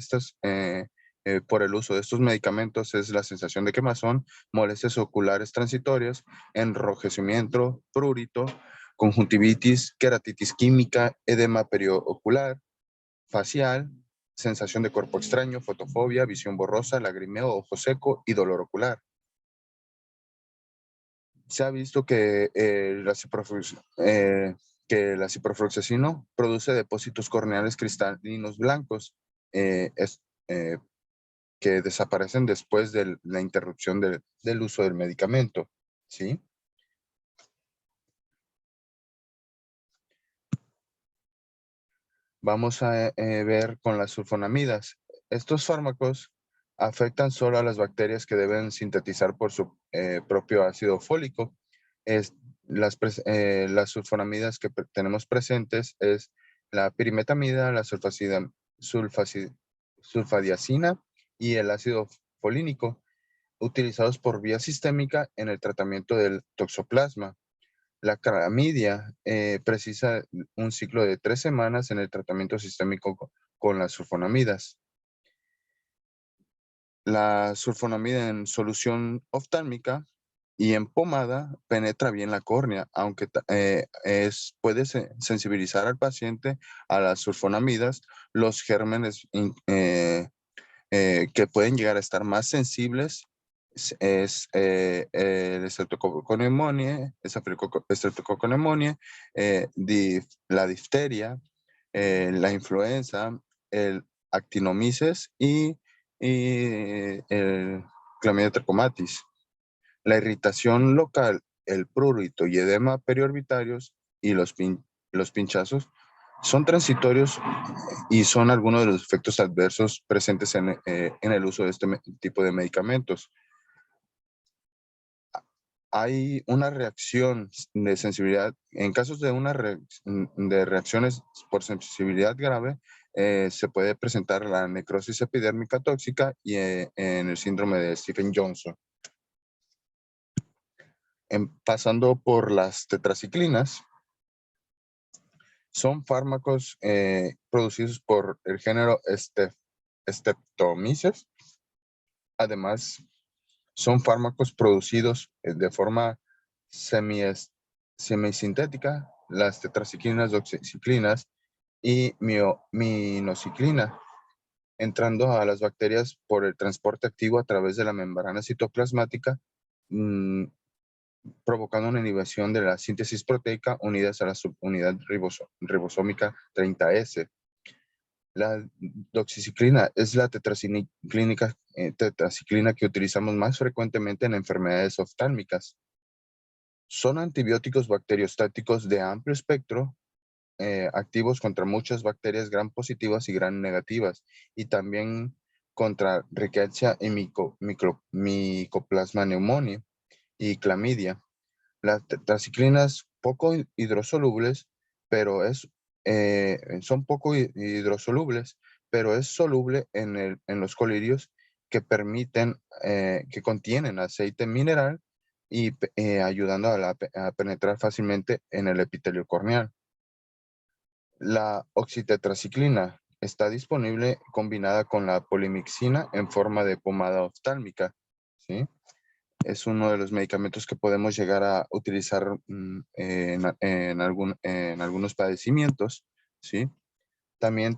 por el uso de estos medicamentos es la sensación de quemazón, molestias oculares transitorias, enrojecimiento, prurito, conjuntivitis, queratitis química, edema periocular, facial, sensación de cuerpo extraño, fotofobia, visión borrosa, lagrimeo, ojo seco y dolor ocular. Se ha visto que la ciprofloxacino produce depósitos corneales cristalinos blancos que desaparecen después de la interrupción del uso del medicamento, ¿sí? Vamos a ver con las sulfonamidas. Estos fármacos afectan solo a las bacterias que deben sintetizar por su propio ácido fólico. Las sulfonamidas que tenemos presentes es la pirimetamida, la sulfadiazina y el ácido folínico, utilizados por vía sistémica en el tratamiento del toxoplasma. La clamidia precisa un ciclo de 3 semanas en el tratamiento sistémico con las sulfonamidas. La sulfonamida en solución oftálmica y en pomada penetra bien la córnea, aunque puede sensibilizar al paciente a las sulfonamidas. Los gérmenes que pueden llegar a estar más sensibles es el Streptococcus pneumoniae, la difteria, la influenza, el actinomyces y el Chlamydia trachomatis. La irritación local, el prurito y edema periorbitarios y los pinchazos son transitorios y son algunos de los efectos adversos presentes en el uso de este tipo de medicamentos. Hay una reacción de sensibilidad. En casos de de reacciones por sensibilidad grave, se puede presentar la necrosis epidérmica tóxica y en el síndrome de Stevens-Johnson. Pasando por las tetraciclinas, son fármacos producidos por el género Streptomyces. Además, son fármacos producidos de forma semisintética, las tetraciclinas, doxiciclinas y minociclina, entrando a las bacterias por el transporte activo a través de la membrana citoplasmática, provocando una inhibición de la síntesis proteica unidas a la subunidad ribosómica 30S. La doxiciclina es la tetraciclina que utilizamos más frecuentemente en enfermedades oftálmicas. Son antibióticos bacteriostáticos de amplio espectro, activos contra muchas bacterias gram positivas y gram negativas, y también contra Rickettsia y Mycoplasma pneumoniae y clamidia. Las tetraciclinas poco hidrosolubles, pero son poco hidrosolubles, pero es soluble en los colirios que contienen aceite mineral y ayudando a penetrar fácilmente en el epitelio corneal. La oxitetraciclina está disponible combinada con la polimixina en forma de pomada oftálmica, ¿sí? Es uno de los medicamentos que podemos llegar a utilizar en algunos padecimientos, ¿sí? También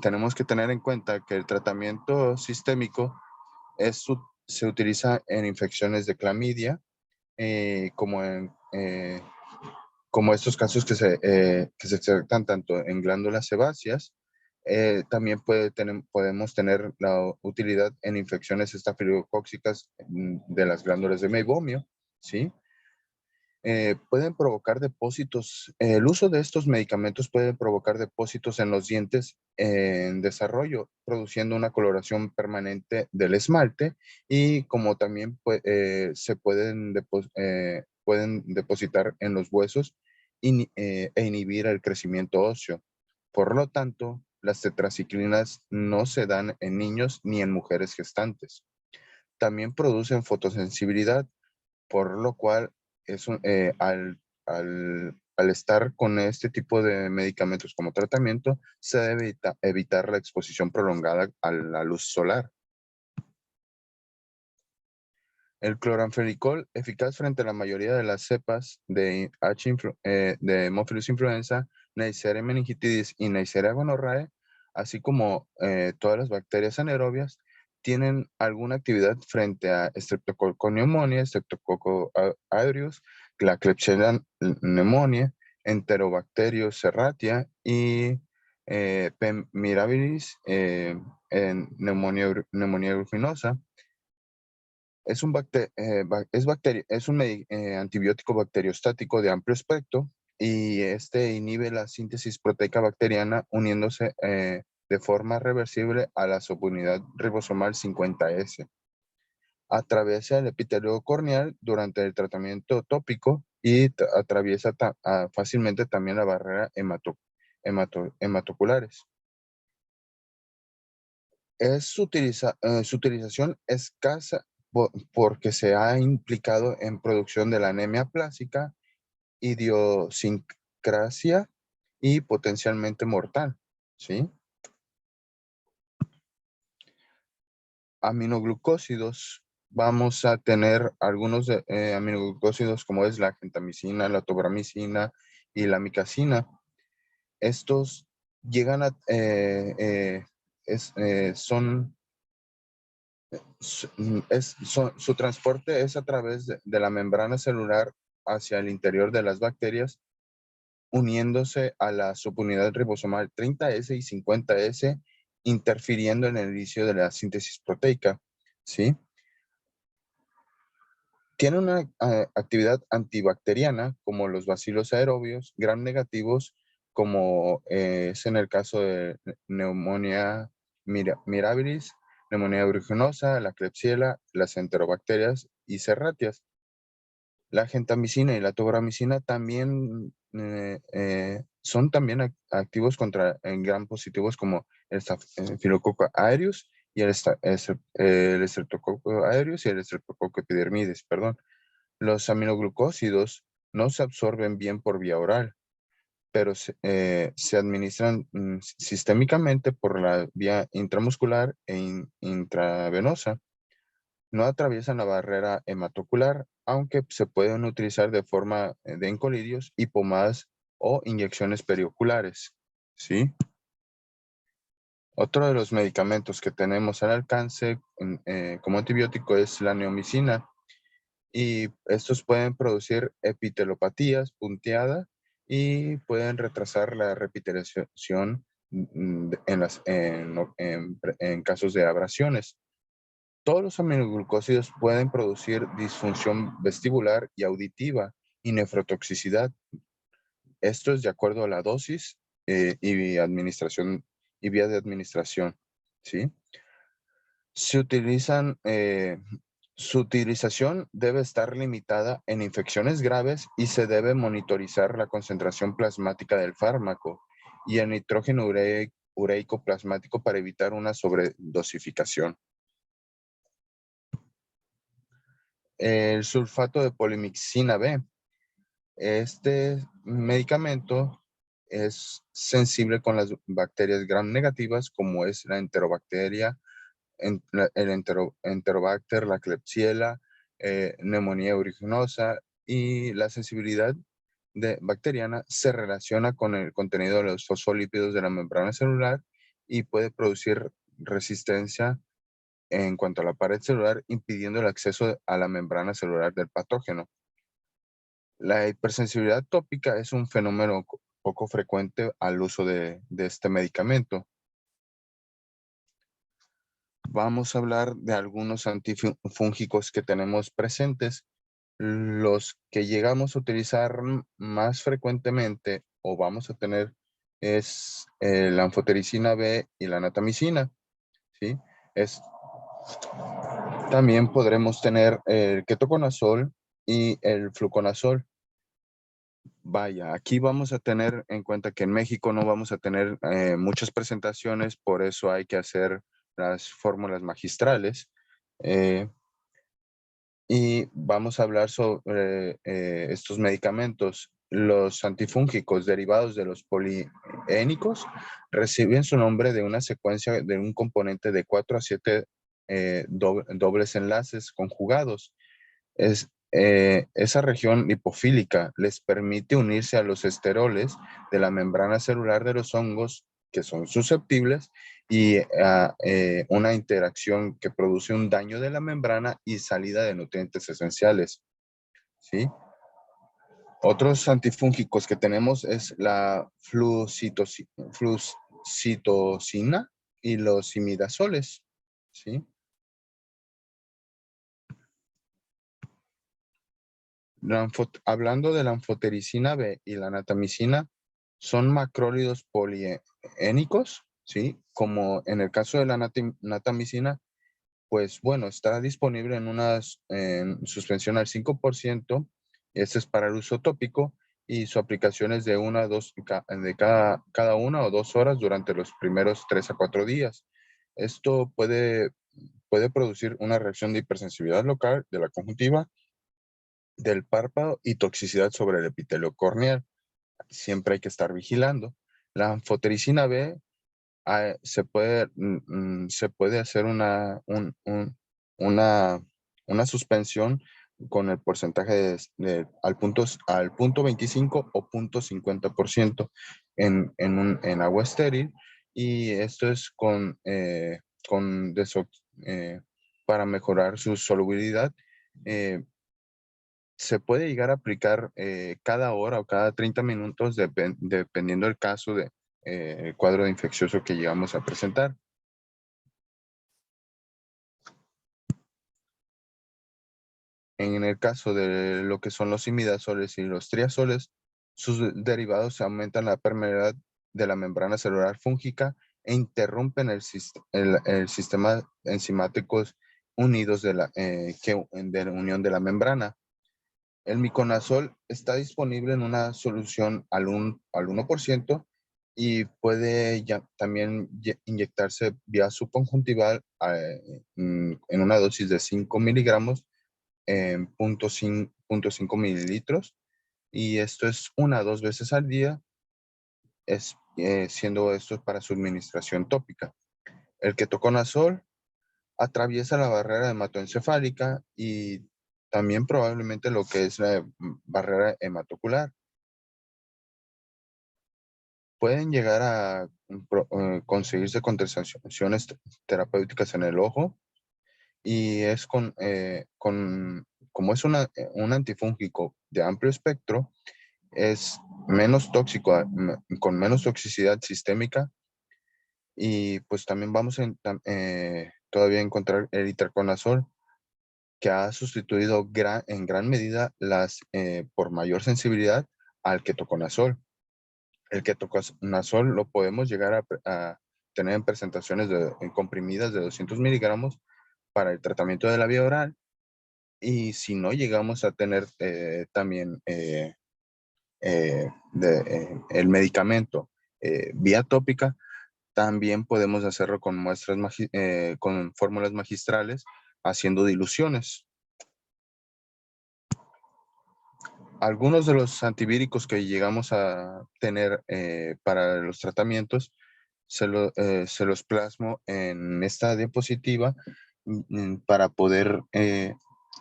tenemos que tener en cuenta que el tratamiento sistémico se utiliza en infecciones de clamidia, como estos casos que se detectan tanto en glándulas sebáceas. También podemos tener la utilidad en infecciones estafilocócicas de las glándulas de meibomio, ¿sí? Pueden provocar depósitos, el uso de estos medicamentos puede provocar depósitos en los dientes en desarrollo, produciendo una coloración permanente del esmalte y como también se pueden depositar en los huesos e inhibir el crecimiento óseo. Por lo tanto, las tetraciclinas no se dan en niños ni en mujeres gestantes. También producen fotosensibilidad, por lo cual al estar con este tipo de medicamentos como tratamiento, se debe evitar la exposición prolongada a la luz solar. El cloranfenicol, eficaz frente a la mayoría de las cepas de Haemophilus influenza, Neisseria meningitidis y Neisseria gonorrhoeae, así como todas las bacterias anaerobias, tienen alguna actividad frente a Streptococcus pneumoniae, Streptococcus aureus, la Klebsiella pneumoniae, Enterobacterius serratia y P. mirabilis, neumonía aeruginosa. Es un antibiótico bacteriostático de amplio espectro y este inhibe la síntesis proteica bacteriana uniéndose de forma reversible a la subunidad ribosomal 50S. Atraviesa el epitelio corneal durante el tratamiento tópico y atraviesa fácilmente también la barrera hematoculares. Su utilización escasa porque se ha implicado en producción de la anemia plástica, idiosincrasia y potencialmente mortal, ¿sí? Aminoglucósidos. Vamos a tener algunos aminoglucósidos como es la gentamicina, la tobramicina y la micacina. Estos llegan a, su transporte es a través de la membrana celular hacia el interior de las bacterias, uniéndose a la subunidad ribosomal 30S y 50S, interfiriendo en el inicio de la síntesis proteica, ¿sí? Tiene una actividad antibacteriana, como los bacilos aerobios, gram negativos, como es en el caso de neumonía mirabilis, neumonía aeruginosa, la Klebsiella, las enterobacterias y serratias. La gentamicina y la tobramicina también son también activos en gram positivos como el Staphylococcus aureus y el Streptococcus aureus y el Streptococcus epidermidis, perdón. Los aminoglucósidos no se absorben bien por vía oral, pero se administran sistémicamente por la vía intramuscular e intravenosa. No atraviesan la barrera hematocular, aunque se pueden utilizar de forma de encolidios y pomadas o inyecciones perioculares, ¿sí? Otro de los medicamentos que tenemos al alcance como antibiótico es la neomicina, y estos pueden producir epitelopatías punteadas y pueden retrasar la repitelización en casos de abrasiones. Todos los aminoglucósidos pueden producir disfunción vestibular y auditiva y nefrotoxicidad. Esto es de acuerdo a la dosis y administración y vía de administración, ¿sí? Su utilización debe estar limitada en infecciones graves y se debe monitorizar la concentración plasmática del fármaco y el nitrógeno ureico plasmático para evitar una sobredosificación. El sulfato de polimixina B. Este medicamento es sensible con las bacterias gram negativas, como es la enterobacteria, el Enterobacter, la Klebsiella, neumonía aeruginosa, y la sensibilidad bacteriana se relaciona con el contenido de los fosfolípidos de la membrana celular y puede producir resistencia en cuanto a la pared celular, impidiendo el acceso a la membrana celular del patógeno. La hipersensibilidad tópica es un fenómeno poco frecuente al uso de este medicamento. Vamos a hablar de algunos antifúngicos que tenemos presentes. Los que llegamos a utilizar más frecuentemente o vamos a tener es la anfotericina B y la natamicina, ¿sí? También podremos tener el ketoconazol y el fluconazol. Vaya, aquí vamos a tener en cuenta que en México no vamos a tener muchas presentaciones, por eso hay que hacer las fórmulas magistrales. Y vamos a hablar sobre estos medicamentos. Los antifúngicos derivados de los poliénicos reciben su nombre de una secuencia de un componente de 4 a 7 dobles enlaces conjugados. Esa región lipofílica les permite unirse a los esteroles de la membrana celular de los hongos que son susceptibles y una interacción que produce un daño de la membrana y salida de nutrientes esenciales, ¿sí? Otros antifúngicos que tenemos es la flucitocina y los imidazoles, ¿sí? Hablando de la anfotericina B y la natamicina, son macrólidos poliénicos, ¿sí? Como en el caso de la natamicina, pues bueno, está disponible en una suspensión al 5%, este es para el uso tópico, y su aplicación es de cada 1 o 2 horas durante los primeros 3 a 4 días. Esto puede producir una reacción de hipersensibilidad local de la conjuntiva, del párpado y toxicidad sobre el epitelio corneal. Siempre hay que estar vigilando. La anfotericina B se puede hacer una suspensión con el porcentaje al punto 25 o punto 50% en agua estéril, y esto es para mejorar su solubilidad. Se puede llegar a aplicar cada hora o cada 30 minutos dependiendo del caso el cuadro infeccioso que llegamos a presentar. En el caso de lo que son los imidazoles y los triazoles, sus derivados aumentan la permeabilidad de la membrana celular fúngica e interrumpen el sistema enzimáticos unidos de la unión de la membrana. El miconazol está disponible en una solución al 1% y puede también inyectarse vía subconjuntival en una dosis de 5 miligramos en 0.5 mililitros, y esto es 1 a 2 veces al día, siendo esto para su administración tópica. El ketoconazol atraviesa la barrera hematoencefálica y también probablemente lo que es la barrera hematocular. Pueden llegar a conseguirse concentraciones terapéuticas en el ojo, y es como es un antifúngico de amplio espectro, es menos tóxico, con menos toxicidad sistémica, y pues también vamos a todavía encontrar el itraconazol, que ha sustituido en gran medida por mayor sensibilidad al ketoconazol. El ketoconazol lo podemos llegar a tener en presentaciones comprimidas de 200 miligramos para el tratamiento de la vía oral, y si no llegamos a tener también el medicamento vía tópica, también podemos hacerlo con con fórmulas magistrales, haciendo diluciones. Algunos de los antivíricos que llegamos a tener para los tratamientos se los plasmo en esta diapositiva para poder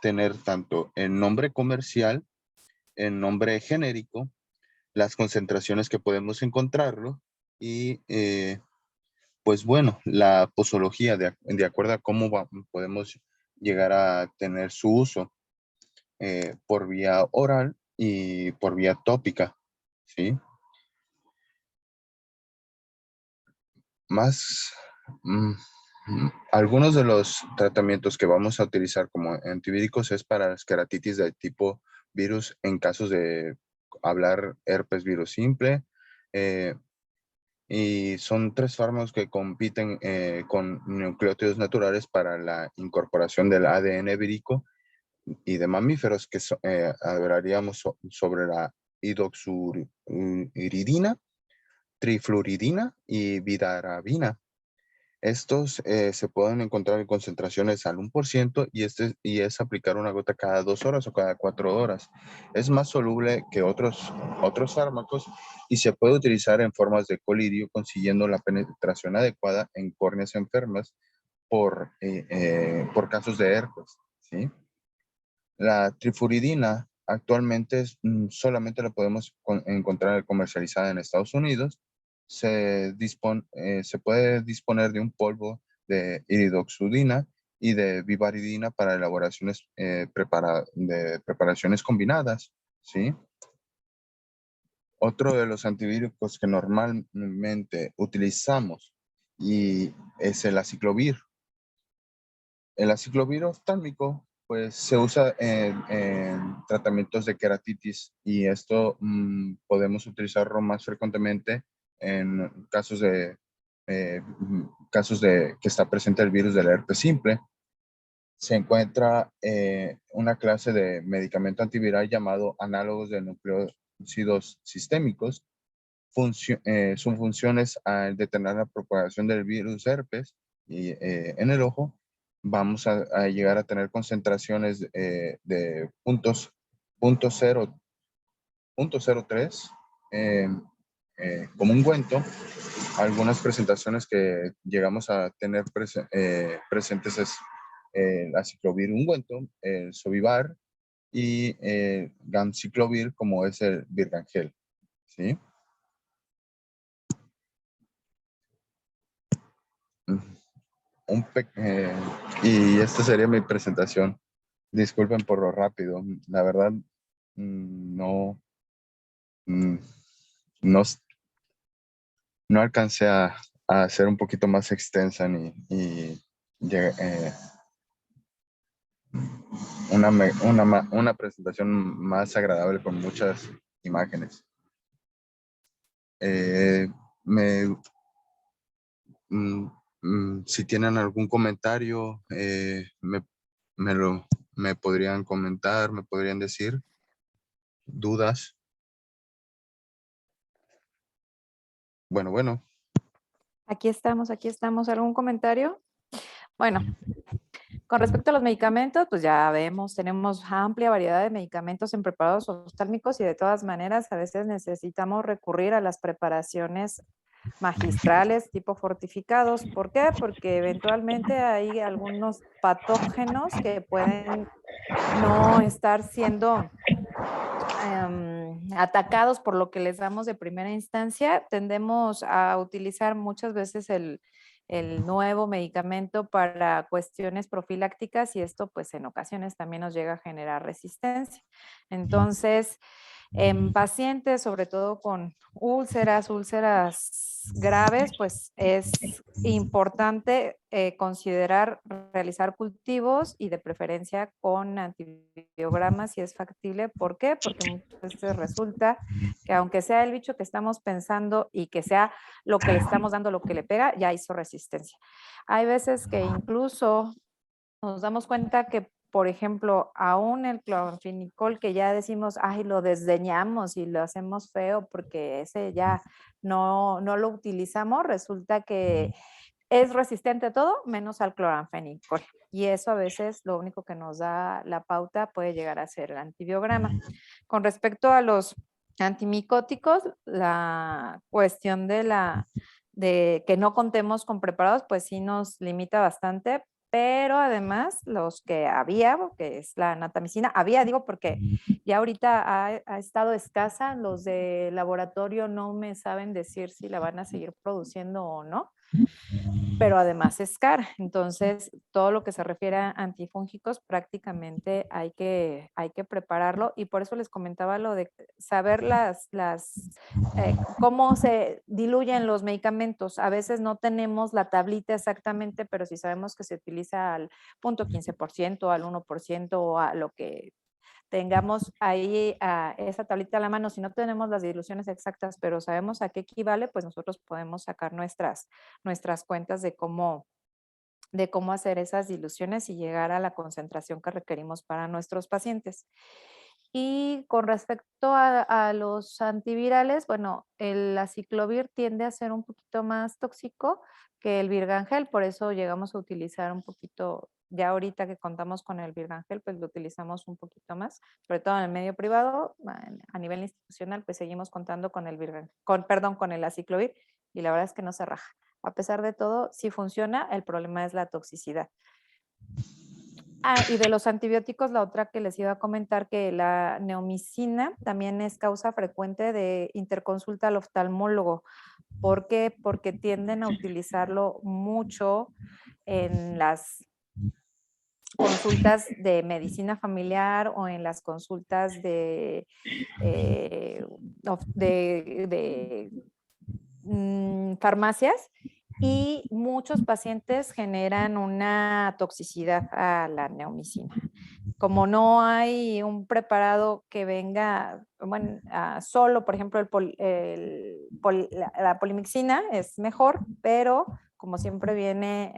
tener tanto el nombre comercial, el nombre genérico las concentraciones que podemos encontrarlo y pues bueno, la posología de acuerdo a cómo podemos llegar a tener su uso por vía oral y por vía tópica, ¿sí? Más, algunos de los tratamientos que vamos a utilizar como antivíricos es para las queratitis de tipo virus en casos de hablar herpes virus simple, y son 3 fármacos que compiten con nucleótidos naturales para la incorporación del ADN vírico y de mamíferos, que hablaríamos sobre la hidroxuridina, trifluoridina y vidarabina. Estos se pueden encontrar en concentraciones al 1% y es aplicar una gota cada 2 horas o cada 4 horas. Es más soluble que otros fármacos y se puede utilizar en formas de colirio, consiguiendo la penetración adecuada en córneas enfermas por casos de herpes, ¿sí? La trifluoridina actualmente solamente la podemos encontrar comercializada en Estados Unidos. Se puede disponer de un polvo de iridoxudina y de vivaridina para elaboraciones de preparaciones combinadas, ¿sí? Otro de los antivíricos que normalmente utilizamos es el aciclovir. El aciclovir oftálmico pues se usa en tratamientos de queratitis y esto podemos utilizarlo más frecuentemente en casos de que está presente el virus del herpes simple. Se encuentra una clase de medicamento antiviral llamado análogos de nucleócidos sistémicos. Su función es al detener la propagación del virus herpes en el ojo. Vamos a llegar a tener concentraciones de punto 0.03 como ungüento. Algunas presentaciones que llegamos a tener presentes es el aciclovir ungüento, el Sovivar y el ganciclovir, como es el Virgangel, ¿sí? Y esta sería mi presentación. Disculpen por lo rápido. La verdad, no, no, no alcancé a hacer un poquito más extensa una presentación más agradable con muchas imágenes. Si tienen algún comentario, me podrían comentar, me podrían decir dudas. Bueno. Aquí estamos. ¿Algún comentario? Bueno, con respecto a los medicamentos, pues ya vemos, tenemos amplia variedad de medicamentos en preparados oftálmicos y de todas maneras a veces necesitamos recurrir a las preparaciones magistrales tipo fortificados. ¿Por qué? Porque eventualmente hay algunos patógenos que pueden no estar siendo atacados por lo que les damos de primera instancia. Tendemos a utilizar muchas veces el nuevo medicamento para cuestiones profilácticas y esto pues en ocasiones también nos llega a generar resistencia. Entonces, en pacientes, sobre todo con úlceras graves, pues es importante considerar realizar cultivos y de preferencia con antibiogramas si es factible. ¿Por qué? Porque muchas veces resulta que aunque sea el bicho que estamos pensando y que sea lo que le estamos dando, lo que le pega, ya hizo resistencia. Hay veces que incluso nos damos cuenta que, por ejemplo, aún el cloranfenicol que ya decimos, ay, lo desdeñamos y lo hacemos feo porque ese ya no lo utilizamos, resulta que es resistente a todo menos al cloranfenicol. Y eso a veces lo único que nos da la pauta puede llegar a ser el antibiograma. Con respecto a los antimicóticos, la cuestión de que no contemos con preparados, pues sí nos limita bastante pero además los que había, que es la natamicina, digo porque ya ahorita ha estado escasa, los de laboratorio no me saben decir si la van a seguir produciendo o no, pero además es cara. Entonces, todo lo que se refiere a antifúngicos prácticamente hay que prepararlo, y por eso les comentaba lo de saber cómo se diluyen los medicamentos. A veces no tenemos la tablita exactamente, pero si sabemos que se utiliza al 0.15%, al 1% o a lo que tengamos ahí esa tablita a la mano. Si no tenemos las diluciones exactas, pero sabemos a qué equivale, pues nosotros podemos sacar nuestras cuentas de cómo hacer esas diluciones y llegar a la concentración que requerimos para nuestros pacientes. Y con respecto a los antivirales, bueno, el aciclovir tiende a ser un poquito más tóxico que el Virgangel, por eso llegamos a utilizar un poquito, ya ahorita que contamos con el Virgangel, pues lo utilizamos un poquito más, sobre todo en el medio privado. A nivel institucional, pues seguimos contando con con el aciclovir, y la verdad es que no se raja. A pesar de todo, sí funciona, el problema es la toxicidad. Y de los antibióticos, la otra que les iba a comentar, que la neomicina también es causa frecuente de interconsulta al oftalmólogo. ¿Por qué? Porque tienden a utilizarlo mucho en las consultas de medicina familiar o en las consultas de farmacias, y muchos pacientes generan una toxicidad a la neomicina. Como no hay un preparado que venga, bueno, solo, por ejemplo, la polimixina es mejor, pero como siempre viene,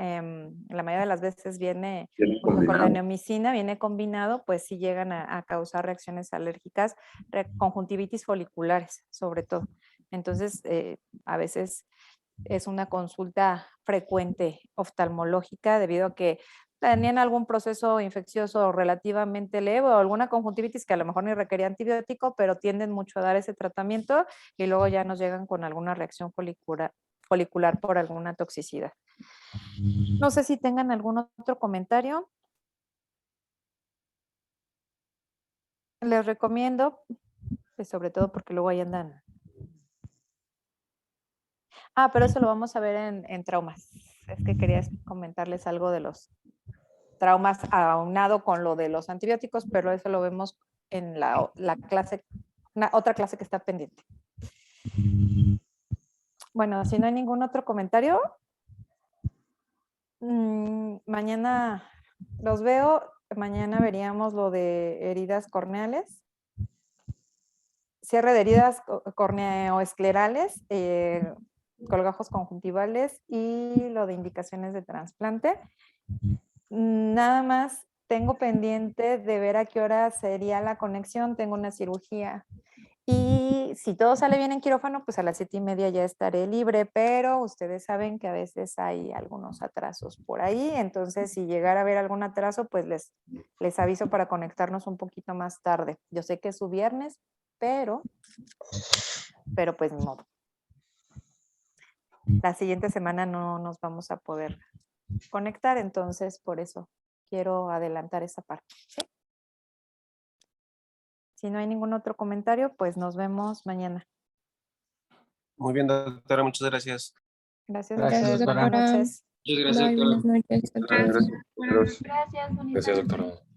la mayoría de las veces viene junto con la neomicina, viene combinado, pues sí llegan a causar reacciones alérgicas, conjuntivitis foliculares, sobre todo. Entonces, a veces es una consulta frecuente oftalmológica debido a que tenían algún proceso infeccioso relativamente leve o alguna conjuntivitis que a lo mejor ni requería antibiótico, pero tienden mucho a dar ese tratamiento y luego ya nos llegan con alguna reacción folicular por alguna toxicidad. No sé si tengan algún otro comentario. Les recomiendo, pues sobre todo porque luego ahí andan. Pero eso lo vamos a ver en traumas. Es que quería comentarles algo de los traumas aunado con lo de los antibióticos, pero eso lo vemos en la clase, otra clase que está pendiente. Bueno, si no hay ningún otro comentario, mañana los veo. Mañana veríamos lo de heridas corneales, cierre de heridas corneoesclerales, colgajos conjuntivales y lo de indicaciones de trasplante. Nada más tengo pendiente de ver a qué hora sería la conexión. Tengo una cirugía y si todo sale bien en quirófano, pues a las 7:30 ya estaré libre, pero ustedes saben que a veces hay algunos atrasos por ahí. Entonces, si llegara a haber algún atraso, pues les aviso para conectarnos un poquito más tarde. Yo sé que es su viernes, pero pues ni modo. La siguiente semana no nos vamos a poder conectar, entonces por eso quiero adelantar esa parte, ¿sí? Si no hay ningún otro comentario, pues nos vemos mañana. Muy bien, doctora, muchas gracias. Gracias, Gracias, doctora. doctora. Buenas noches. Muchas gracias, doctora. Buenas noches, doctora. Gracias, doctora.